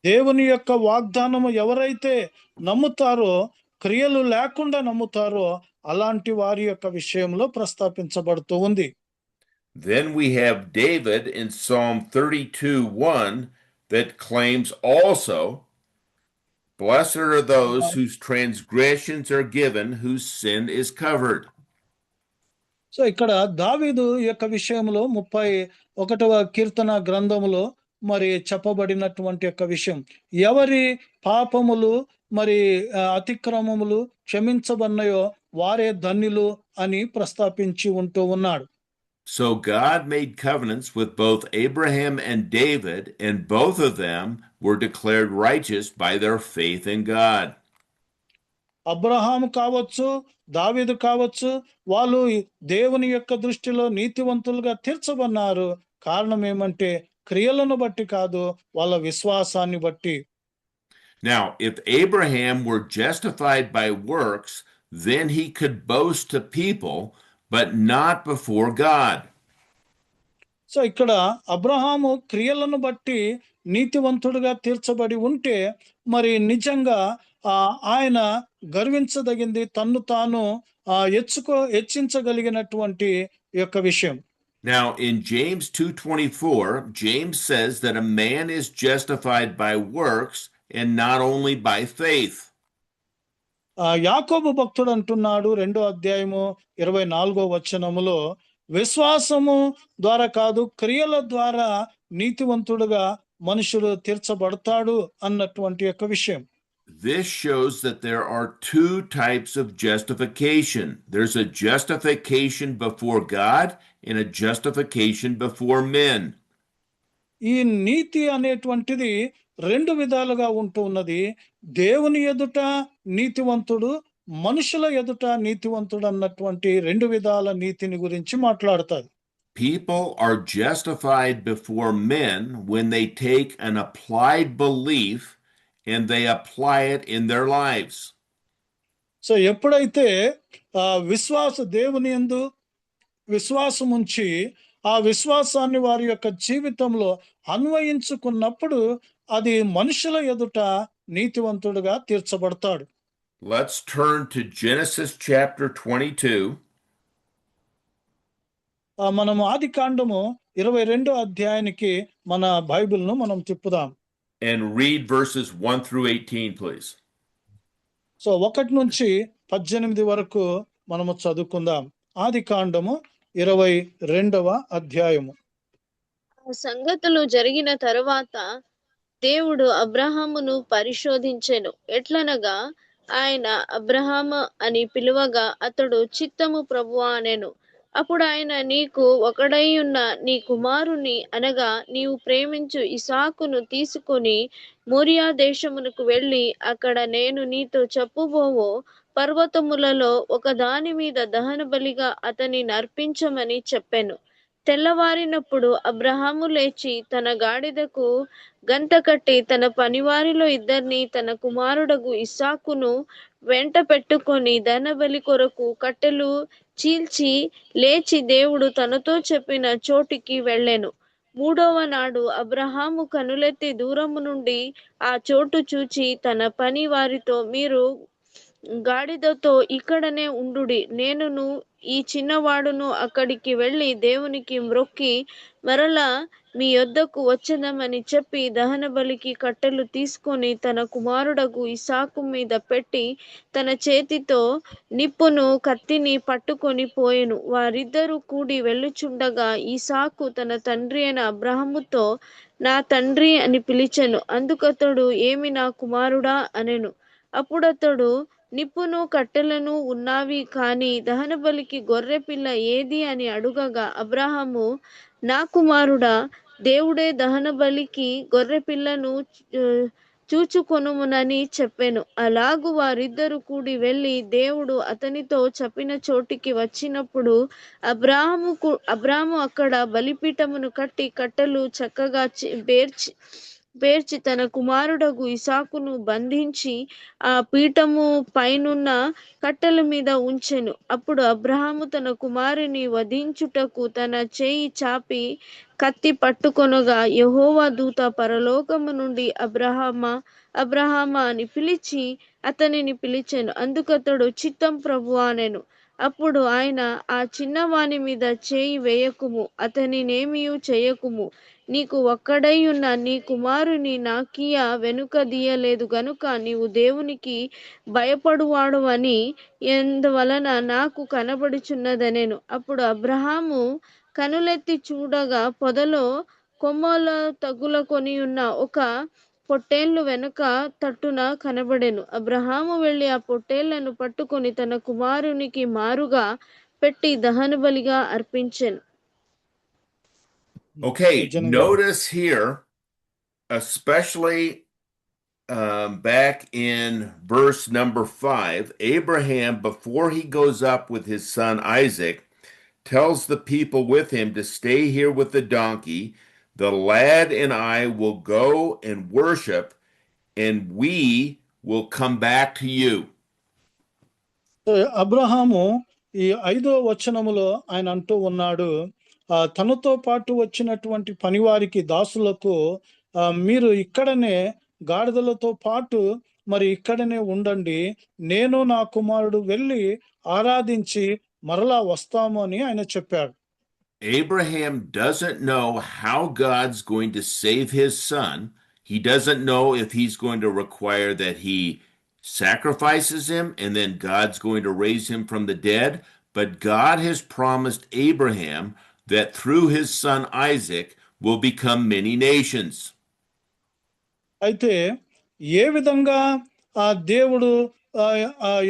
దేవుని యొక్క వాగ్దానము ఎవరైతే నమ్ముతారో, క్రియలు లేకుండా నమ్ముతారో అలాంటి వారి యొక్క విషయంలో ప్రస్తావించబడుతూ ఉంది. Then we have David in Psalm 32:1 that claims also Blessed are those whose transgressions are given, whose sin is covered. So ఇక్కడ దావీదు యొక్క విషయంలో 31వ కీర్తన గ్రంథములో మరి చెప్పబడినటువంటి యొక్క విషయం, ఎవరి పాపములు మరి అతిక్రమములు క్షమించబడినయో వారే ధన్యులు అని ప్రస్తాపించి ఉంటూ ఉన్నాడు. So God made covenants with both Abraham and David, and both of them were declared righteous by their faith in God. Abraham కావచ్చు, దావీదు కావచ్చు, వాళ్ళు దేవుని యొక్క దృష్టిలో నీతివంతులుగా తీర్చబడినారు. కారణం ఏమంటే క్రియలను బట్టి కాదు, వాళ్ళ విశ్వాసాన్ని బట్టి. Now, if Abraham were justified by works, then he could boast to people, but not before God. So ఇక్కడ అబ్రహాము క్రియలను బట్టి నీతివంతుడుగా తీర్చబడి ఉంటే మరి నిజంగా ఆయన గర్వించదగింది, తన్ను తాను హెచ్చించగలిగినటువంటి యొక్క విషయం. Now, in James 2:24, James says that a man is justified by works and not only by faith. యాకోబు భక్తుడు అంటున్నాడు 2వ అధ్యాయము 24వ వచనములో, విశ్వాసము ద్వారా కాదు క్రియల ద్వారా నీతివంతుడుగా మనుషుడు తీర్చబడతాడు అన్నటువంటి యొక్క విషయం. This shows that there are two types of justification. There's a justification before God and a justification before men. ఈ నీతి అనేటువంటిది 2 విధాలుగా ఉంటూ ఉన్నది. దేవుని ఎదుట నీతివంతుడు, మనుషుల ఎదుట నీతివంతుడు అన్నటువంటి 2 విధాల నీతిని గురించి మాట్లాడతారు. People are justified before men when they take an applied belief and they apply it in their lives. So ఎప్పుడైతే దేవుని యందు విశ్వాసం ఉంచి ఆ విశ్వాసాన్ని వారి యొక్క జీవితంలో అన్వయించుకున్నప్పుడు అది మనుషుల ఎదుట నీతివంతుడుగా తీర్చబడతాడు. Let's turn to Genesis chapter 22. మనం ఆదికాండము 22వ అధ్యాయానికి మన బైబిల్ను మనం తిప్పుదాం. And read verses 1 through 18, please. So 1 నుంచి 18 వరకు మనము చదువుకుందాం. ఆదికాండము 22వ అధ్యాయము. సంగతులు జరిగిన తరువాత దేవుడు అబ్రహామును పరిశోధించెను. ఎట్లనగా ఆయన అబ్రహాము అని పిలువగా అతడు చిత్తము ప్రభువా అనెను. అప్పుడు ఆయన, నీకు ఒకడై ఉన్న నీ కుమారుని అనగా నీవు ప్రేమించు ఇసాకును తీసుకొని మోరియా దేశమునకు వెళ్ళి అక్కడ నేను నీతో చెప్పబోవో పర్వతములలో ఒక దాని మీద దహన బలిగా అతని నర్పించమని చెప్పెను. తెల్లవారినప్పుడు అబ్రహాము లేచి తన గాడిదకు గంత కట్టి తన పనివారిలో 2 తన కుమారుడగు ఇస్సాకును వెంట పెట్టుకొని దహనబలి కొరకు కట్టెలు చీల్చి లేచి దేవుడు తనతో చెప్పిన చోటికి వెళ్ళెను. 3వ నాడు అబ్రహాము కనులెత్తి దూరము నుండి ఆ చోటు చూచి తన పని వారితో, మీరు గాడిదతో ఇక్కడనే ఉండుడి, నేనును ఈ చిన్నవాడును అక్కడికి వెళ్ళి దేవునికి మ్రొక్కి మరలా మీ యొద్దకు వచ్చేదమని చెప్పి దహన బలికి కట్టెలు తీసుకొని తన కుమారుడగు ఇసాకు మీద పెట్టి తన చేతితో నిప్పును కత్తిని పట్టుకొని పోయెను. వారిద్దరూ కూడి వెళ్ళుచుండగా ఇసాకు తన తండ్రి అయిన అబ్రహాముతో, నా తండ్రి అని పిలిచెను. అందుకతడు, ఏమి నా కుమారుడా అనెను. అప్పుడతడు, నిప్పును కట్టెలను ఉన్నావి, కాని దహన బలికి గొర్రె పిల్ల ఏది అని అడుగగా అబ్రహాము, నా కుమారుడా, దేవుడే దహన బలికి గొర్రె పిల్లను చూచుకొనుమునని చెప్పెను. అలాగు వారిద్దరు కూడి వెళ్ళి దేవుడు అతనితో చెప్పిన చోటికి వచ్చినప్పుడు అబ్రాము అక్కడ బలిపీఠమును కట్టి కట్టెలు చక్కగా పేర్చి తన కుమారుడగు ఇసాకును బంధించి ఆ పీఠము పైనున్న కట్టెల మీద ఉంచెను. అప్పుడు అబ్రహాము తన కుమారుని వధించుటకు తన చేయి చాపి కత్తి పట్టుకొనగా యెహోవా దూత పరలోకము నుండి అబ్రహామా అని పిలిచి అతనిని పిలిచెను. అందుకతడు, చిత్తం ప్రభువా అనెను. అప్పుడు ఆయన, ఆ చిన్నవాని మీద చేయి వేయకుము, అతనినేమియు చేయకుము. నీకు ఒక్కడై ఉన్న నీ కుమారుని నాకియ వెనుకదీయలేదు గనుక నీవు దేవునికి భయపడువాడు అని ఎందువలన నాకు కనబడుచున్నదనెను. అప్పుడు అబ్రహాము కనులెత్తి చూడగా పొదలో కొమ్మల తగులకొని ఉన్న ఒక పొట్టేళ్లు వెనుక తట్టున కనబడెను. అబ్రహాము వెళ్లి ఆ పొట్టేళ్లను పట్టుకొని తన కుమారునికి మారుగా పెట్టి దహనబలిగా అర్పించెను. Okay, నిజంగా notice here, especially back in verse number 5, Abraham, before he goes up with his son Isaac, tells the people with him to stay here with the donkey. The lad and I will go and worship, and we will come back to you. Abraham ఈ 5వ వచనములో ఆయన అంటూ ఉన్నాడు, తనతో పాటు వచ్చినటువంటి పనివారికి, దాసులకు, మీరు ఇక్కడనే గాడిదలతో పాటు మరి ఇక్కడనే ఉండండి, నేను నా కుమారుడు వెళ్ళి ఆరాధించి మరలా వస్తాము అని ఆయన చెప్పాడు. Abraham doesn't know how God's going to save his son. He doesn't know if he's going to require that he sacrifices him and then God's going to raise him from the dead. But God has promised Abraham that through his son Isaac will become many nations. అయితే ఏ విధంగా ఆ దేవుడు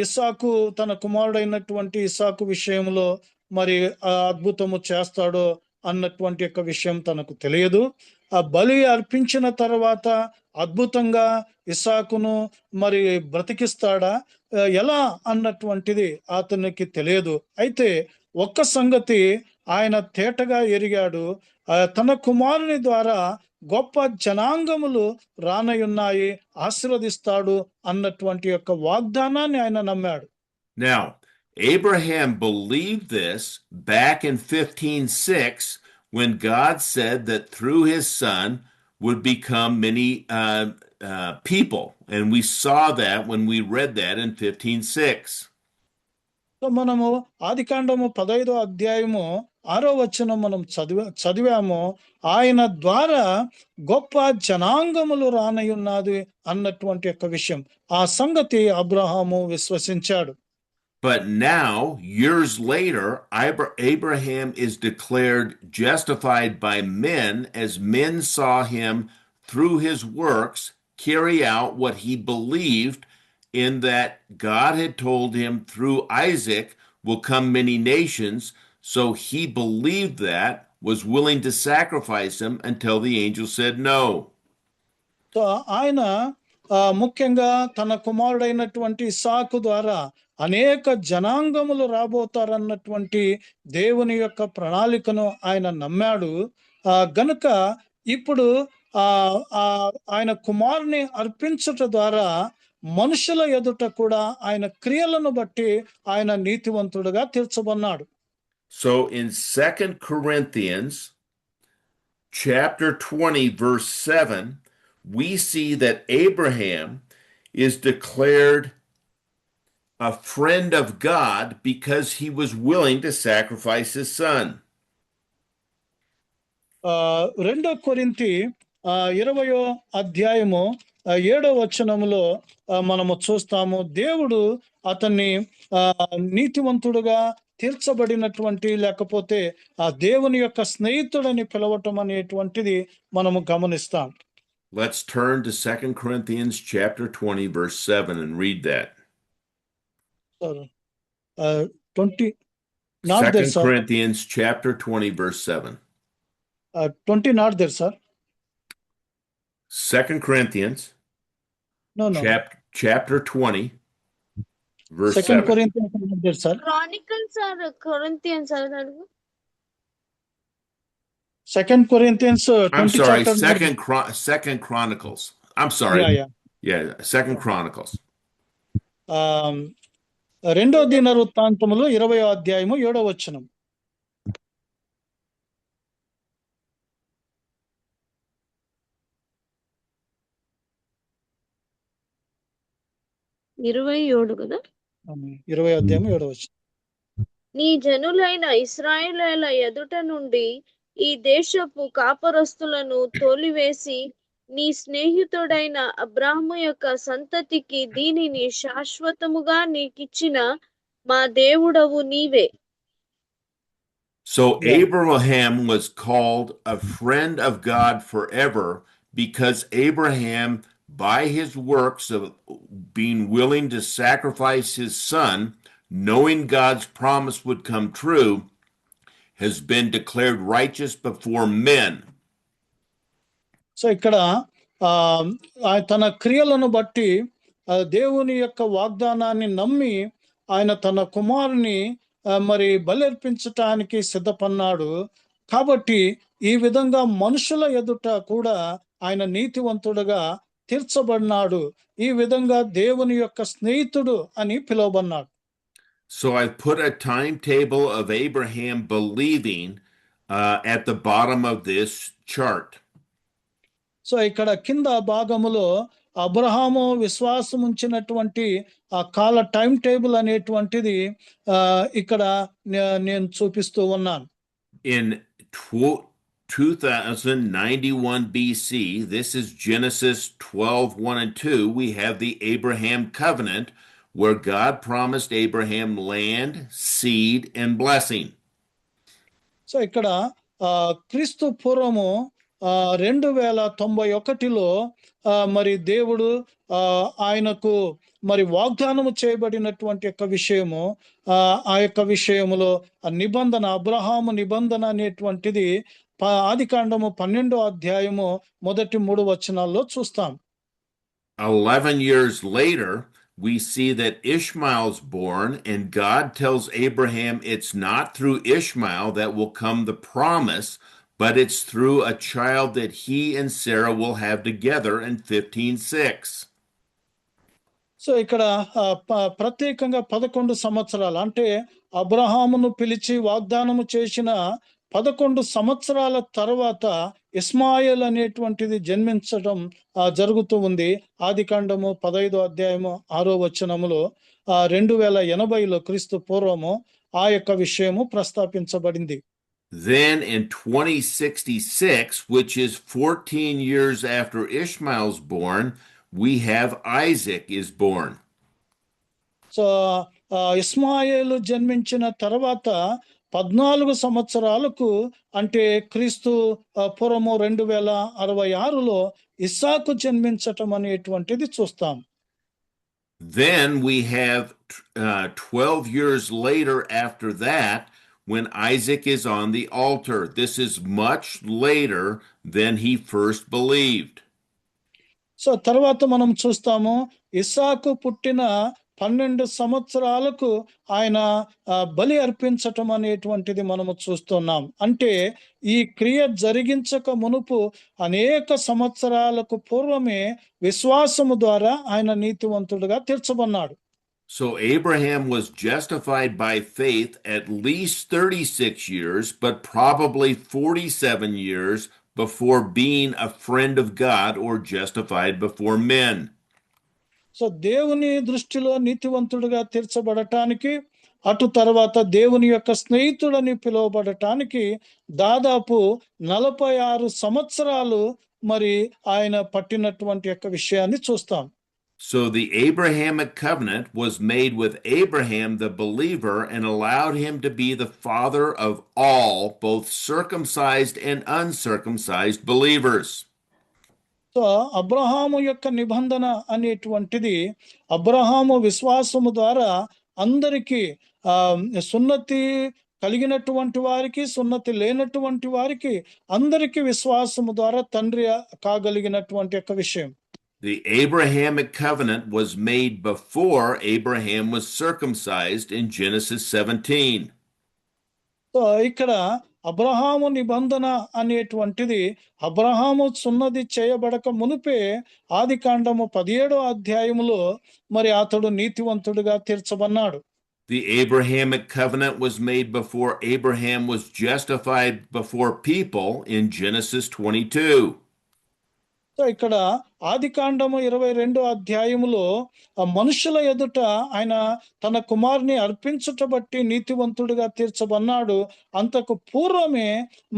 ఇస్సాకు, తన కుమారుడైనటువంటి ఇస్సాకు విషయంలో మరి అద్భుతము చేస్తాడో అన్నటువంటి యొక్క విషయం తనకు తెలియదు. ఆ బలి అర్పించిన తర్వాత అద్భుతంగా ఇస్సాకును మరి బ్రతికిస్తాడా ఎలా అన్నటువంటిది అతనికి తెలియదు. అయితే ఒక్క సంగతి ఆయన తేటగా ఎరిగాడు, తన కుమారుని ద్వారా గొప్ప జనాంగములు రానయున్నాయి, ఆశీర్వదిస్తాడు అన్నటువంటి యొక్క వాగ్దానాన్ని ఆయన నమ్మాడు. Now, Abraham believed this back in 15:6 when God said that through his son would become many people. And we saw that when we read that in 15:6. So మనము ఆదికాండము 15వ అధ్యాయము 6వ వచనం మనం చదివాము. ఆయన ద్వారా గొప్ప జనాంగములు రానయున్నది అన్నటువంటి యొక్క విషయం, ఆ సంగతి Abraham విశ్వసించాడు. But now, years later, Abraham is declared justified by men as men saw him through his works carry out what he believed in that God had told him through Isaac will come many nations. So he believed that, was willing to sacrifice him until the angel said no. So ఆయన ముఖ్యంగా తన కుమారుడైనటువంటి ఇస్సాకు ద్వారా అనేక జనాంగములు రాబోతారన్నటువంటి దేవుని యొక్క ప్రణాళికను ఆయన నమ్మాడు. గనుక ఇప్పుడు ఆయన కుమారుని అర్పించుట ద్వారా మనుషుల ఎదుట కూడా ఆయన క్రియలను బట్టి ఆయన నీతివంతుడుగా తీర్చబన్నాడు. So in 2 Corinthians chapter 20 verse 7, we see that Abraham is declared a friend of God because he was willing to sacrifice his son. 2 కొరింథీ 20వ అధ్యాయము 7వ వచనములో మనము చూస్తాము, దేవుడు అతన్ని నీతివంతుడుగా తీర్చబడినటువంటి, లేకపోతే ఆ దేవుని యొక్క స్నేహితుడని పిలవటం అనేటువంటిది మనము గమనిస్తాం. Let's turn to 2 Corinthians chapter 20 verse 7 and read that. 20 not 2 there, sir. Corinthians chapter 20 verse 7. 20 not there, sir. 2 Corinthians No. chapter 20 verse 2 7. Corinthians not there, sir. Chronicles or Corinthians are that? 2 Corinthians 20 I'm sorry, chapter. Second Chronicles. I'm sorry. Yeah, 2 Chronicles. 2వ దినవృత్తాంతములు 20వ అధ్యాయము 7వ వచనం. ఇరవై 27 కదా, 20వ అధ్యాయము 7వ వచనం. నీ జనులైన ఇశ్రాయేలీయుల ఎదుట నుండి ఈ దేశపు కాపరస్తులను తోలివేసి నీ స్నేహితుడైన అబ్రాహాము యొక్క సంతతికి దీనిని శాశ్వతముగా నీకిచ్చిన మా దేవుడవు నీవే. So Yeah. Abraham was called a friend of God forever because Abraham, by his works of being willing to sacrifice his son, knowing God's promise would come true, has been declared righteous before men. So ఇక్కడ తన క్రియలను బట్టి దేవుని యొక్క వాగ్దానాన్ని నమ్మి ఆయన తన కుమారుని మరి బలర్పించటానికి సిద్ధపన్నాడు. కాబట్టి ఈ విధంగా మనుషుల ఎదుట కూడా ఆయన నీతివంతుడుగా తీర్చబడినాడు. ఈ విధంగా దేవుని యొక్క స్నేహితుడు అని పిలువబడ్డాడు. So I put a timetable of Abraham believing at the bottom of this chart. So ఇక్కడ కింద భాగములో అబ్రహాము విశ్వాసం ఉంచినటువంటి ఆ కాల టైం టేబుల్ అనేటువంటిది ఇక్కడ నేను చూపిస్తూ ఉన్నాను. In 2091 BC, this is Genesis 12:1 and 2, we have the Abraham covenant where God promised Abraham land, seed, and blessing. So ఇక్కడ క్రీస్తు పూర్వము 2091లో మరి దేవుడు ఆయనకు మరి వాగ్దానము చేయబడినటువంటి యొక్క విషయము ఆ యొక్క విషయములో నిబంధన అబ్రహాము నిబంధన అనేటువంటిది ఆదికాండము 12వ అధ్యాయము మొదటి 3 వచనాల్లో చూస్తాం. 11 years later, we see that Ishmael's born, and God tells Abraham it's not through Ishmael that will come the promise, but it's through a child that he and Sarah will have together in 15:6. So ఇక్కడ ప్రత్యేకంగా 11 సంవత్సరాలు అంటే అబ్రహామును పిలిచి వాగ్దానము చేసిన 11 సంవత్సరాల తర్వాత ఇస్మాయిల్ అనేటువంటిది జన్మించడం జరుగుతూ ఉంది. ఆదికాండము 15వ అధ్యాయము 6వ వచనములో 2080లో క్రీస్తు పూర్వము ఆ యొక్క విషయము ప్రస్తావించబడింది. Then in 2066, which is 14 years after Ishmael's born, we have Isaac is born. So Ismail జన్మించిన తర్వాత 14 సంవత్సరాలకు అంటే క్రీస్తు పూర్వము 2066లో ఇస్సాకు జన్మించటం అనేటువంటిది చూస్తాం. Then we have 12 years later after that when Isaac is on the altar. This is much later than he first believed. So తర్వాత మనం చూస్తాము ఇస్సాకు పుట్టిన 12 సంవత్సరాలకు ఆయన బలి అర్పించటం అనేటువంటిది మనము చూస్తున్నాం. అంటే ఈ క్రియ జరిగించక మునుపు అనేక సంవత్సరాలకు పూర్వమే విశ్వాసము ద్వారా ఆయన నీతివంతుడుగా తీర్చబడ్డాడు. So Abraham was justified by faith at least 36 years, but probably 47 years before being a friend of God or justified before men. So దేవుని దృష్టిలో నీతివంతుడుగా తీర్చబడటానికి అటు తర్వాత దేవుని యొక్క స్నేహితుడని పిలువబడటానికి దాదాపు 46 సంవత్సరాలు మరి ఆయన పట్టినటువంటి యొక్క విషయాన్ని చూస్తాం. So the Abrahamic covenant was made with Abraham, the believer, and allowed him to be the father of all, both circumcised and uncircumcised believers. So Abraham యొక్క నిబంధన అనేటువంటిది అబ్రహాము విశ్వాసము ద్వారా అందరికీ సున్నతి కలిగినటువంటి వారికి సున్నతి లేనటువంటి వారికి అందరికీ విశ్వాసము ద్వారా తండ్రి కాగలిగినటువంటి యొక్క విషయం. The Abrahamic covenant was made before Abraham was circumcised in Genesis 17. So ఇక్కడ అబ్రహాము నిబంధన అనేటువంటిది అబ్రహాము సున్నతి చేయబడక మునిపే ఆదికాండము 17వ అధ్యాయములో మరి అతడు నీతివంతుడిగా తీర్చబడ్డాడు. The Abrahamic covenant was made before Abraham was justified before people in Genesis 22. So ఇక్కడ ఆదికాండము 22 అధ్యాయములో ఆ మనుషుల ఎదుట ఆయన తన కుమారుని అర్పించుట బట్టి నీతివంతుడిగా తీర్చబన్నాడు. అంతకు పూర్వమే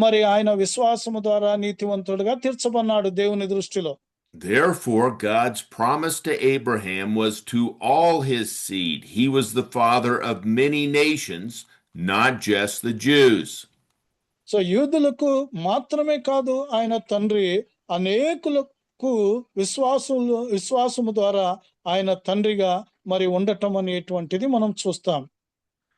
మరి ఆయన విశ్వాసము ద్వారా నీతివంతుడిగా తీర్చబన్నాడు దేవుని దృష్టిలో. Therefore, God's promise to Abraham was to all his seed. He was the father of many nations, not just the Jews. So యూదులకు మాత్రమే కాదు ఆయన తండ్రి, అనేకులకు విశ్వాసము ద్వారా ఆయన తండ్రిగా మరి ఉండటం అనేటువంటిది మనం చూస్తాం.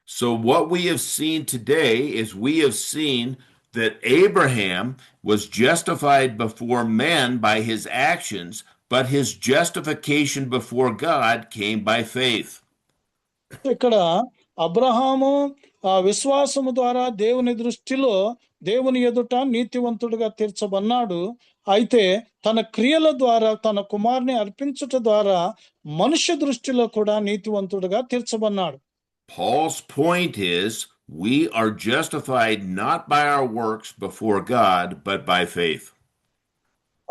So what we have seen today is we have seen that Abraham was justified before men by his actions, but his justification before God came by faith. ఇక్కడ అబ్రహాము ఆ విశ్వాసము ద్వారా దేవుని దృష్టిలో దేవుని ఎదుట నీతివంతుడిగా తీర్చబన్నాడు. అయితే తన క్రియల ద్వారా తన కుమారుని అర్పించుట ద్వారా మనుష్య దృష్టిలో కూడా నీతివంతుడిగా తీర్చబన్నాడు. Paul's point is we are justified not by our works before God, but by faith.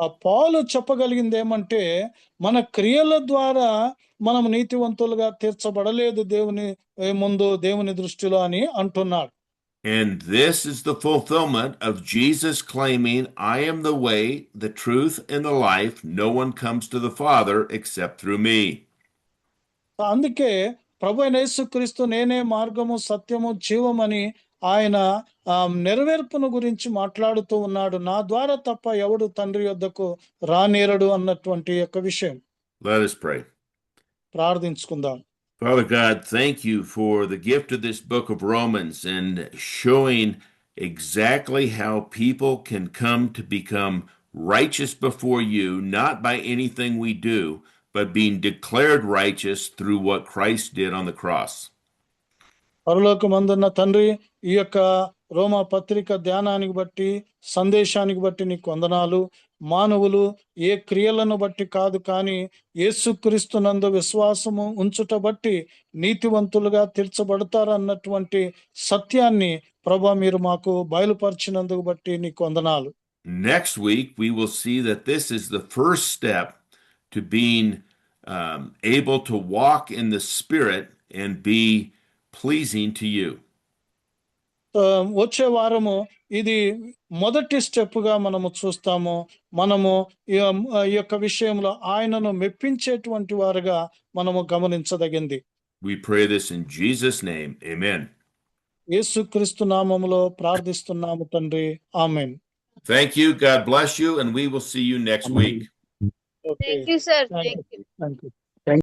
ఆ పౌలు చెప్పగలిగింది ఏమంటే మన క్రియల ద్వారా మనం నీతివంతులుగా తీర్చబడలేదు దేవుని ముందు దేవుని దృష్టిలో అని అంటున్నాడు. And this is the fulfillment of Jesus claiming, I am the way, the truth, and the life. No one comes to the Father except through me. అందుకే ప్రభువైన యేసుక్రీస్తు నేనే మార్గము సత్యము జీవమని ఆయన నెరవేర్పును గురించి మాట్లాడుతూ ఉన్నాడు. నా ద్వారా తప్ప ఎవడు తండ్రి యొద్దకు రానేరడు అన్నటువంటి యొక్క విషయం. Let us pray. ప్రార్థించుకుందాం. Father God, thank you for the gift of this book of Romans and showing exactly how people can come to become righteous before you, not by anything we do, but being declared righteous through what Christ did on the cross. పరలోకమందున్న తండ్రి, ఈ యొక్క రోమా పత్రిక ధ్యానానికి బట్టి సందేశానికి బట్టి నీకు వందనాలు. మానవులు ఏ క్రియలను బట్టి కాదు, కానీ యేసుక్రీస్తునందు విశ్వాసము ఉంచుట బట్టి నీతివంతులుగా తీర్చబడతారు అన్నటువంటి సత్యాన్ని ప్రభువా మీరు మాకు బయలుపరిచినందుకు బట్టి నీకు వందనాలు. Next week we will see that this is the first step to being able to walk in the Spirit and be pleasing to you. వచ్చే వారము ఇది మొదటి స్టెప్ గా మనము చూస్తాము. మనము ఈ యొక్క విషయంలో ఆయనను మెప్పించేటువంటి వారుగా మనము గమనించదగింది. We pray this in Jesus' name. Amen. యేసుక్రీస్తు నామములో ప్రార్థిస్తున్నాము తండ్రి. ఆమేన్. Thank you. God bless you, and we will see you next week. Okay. Thank you, sir. Thank Thank you. Thank you.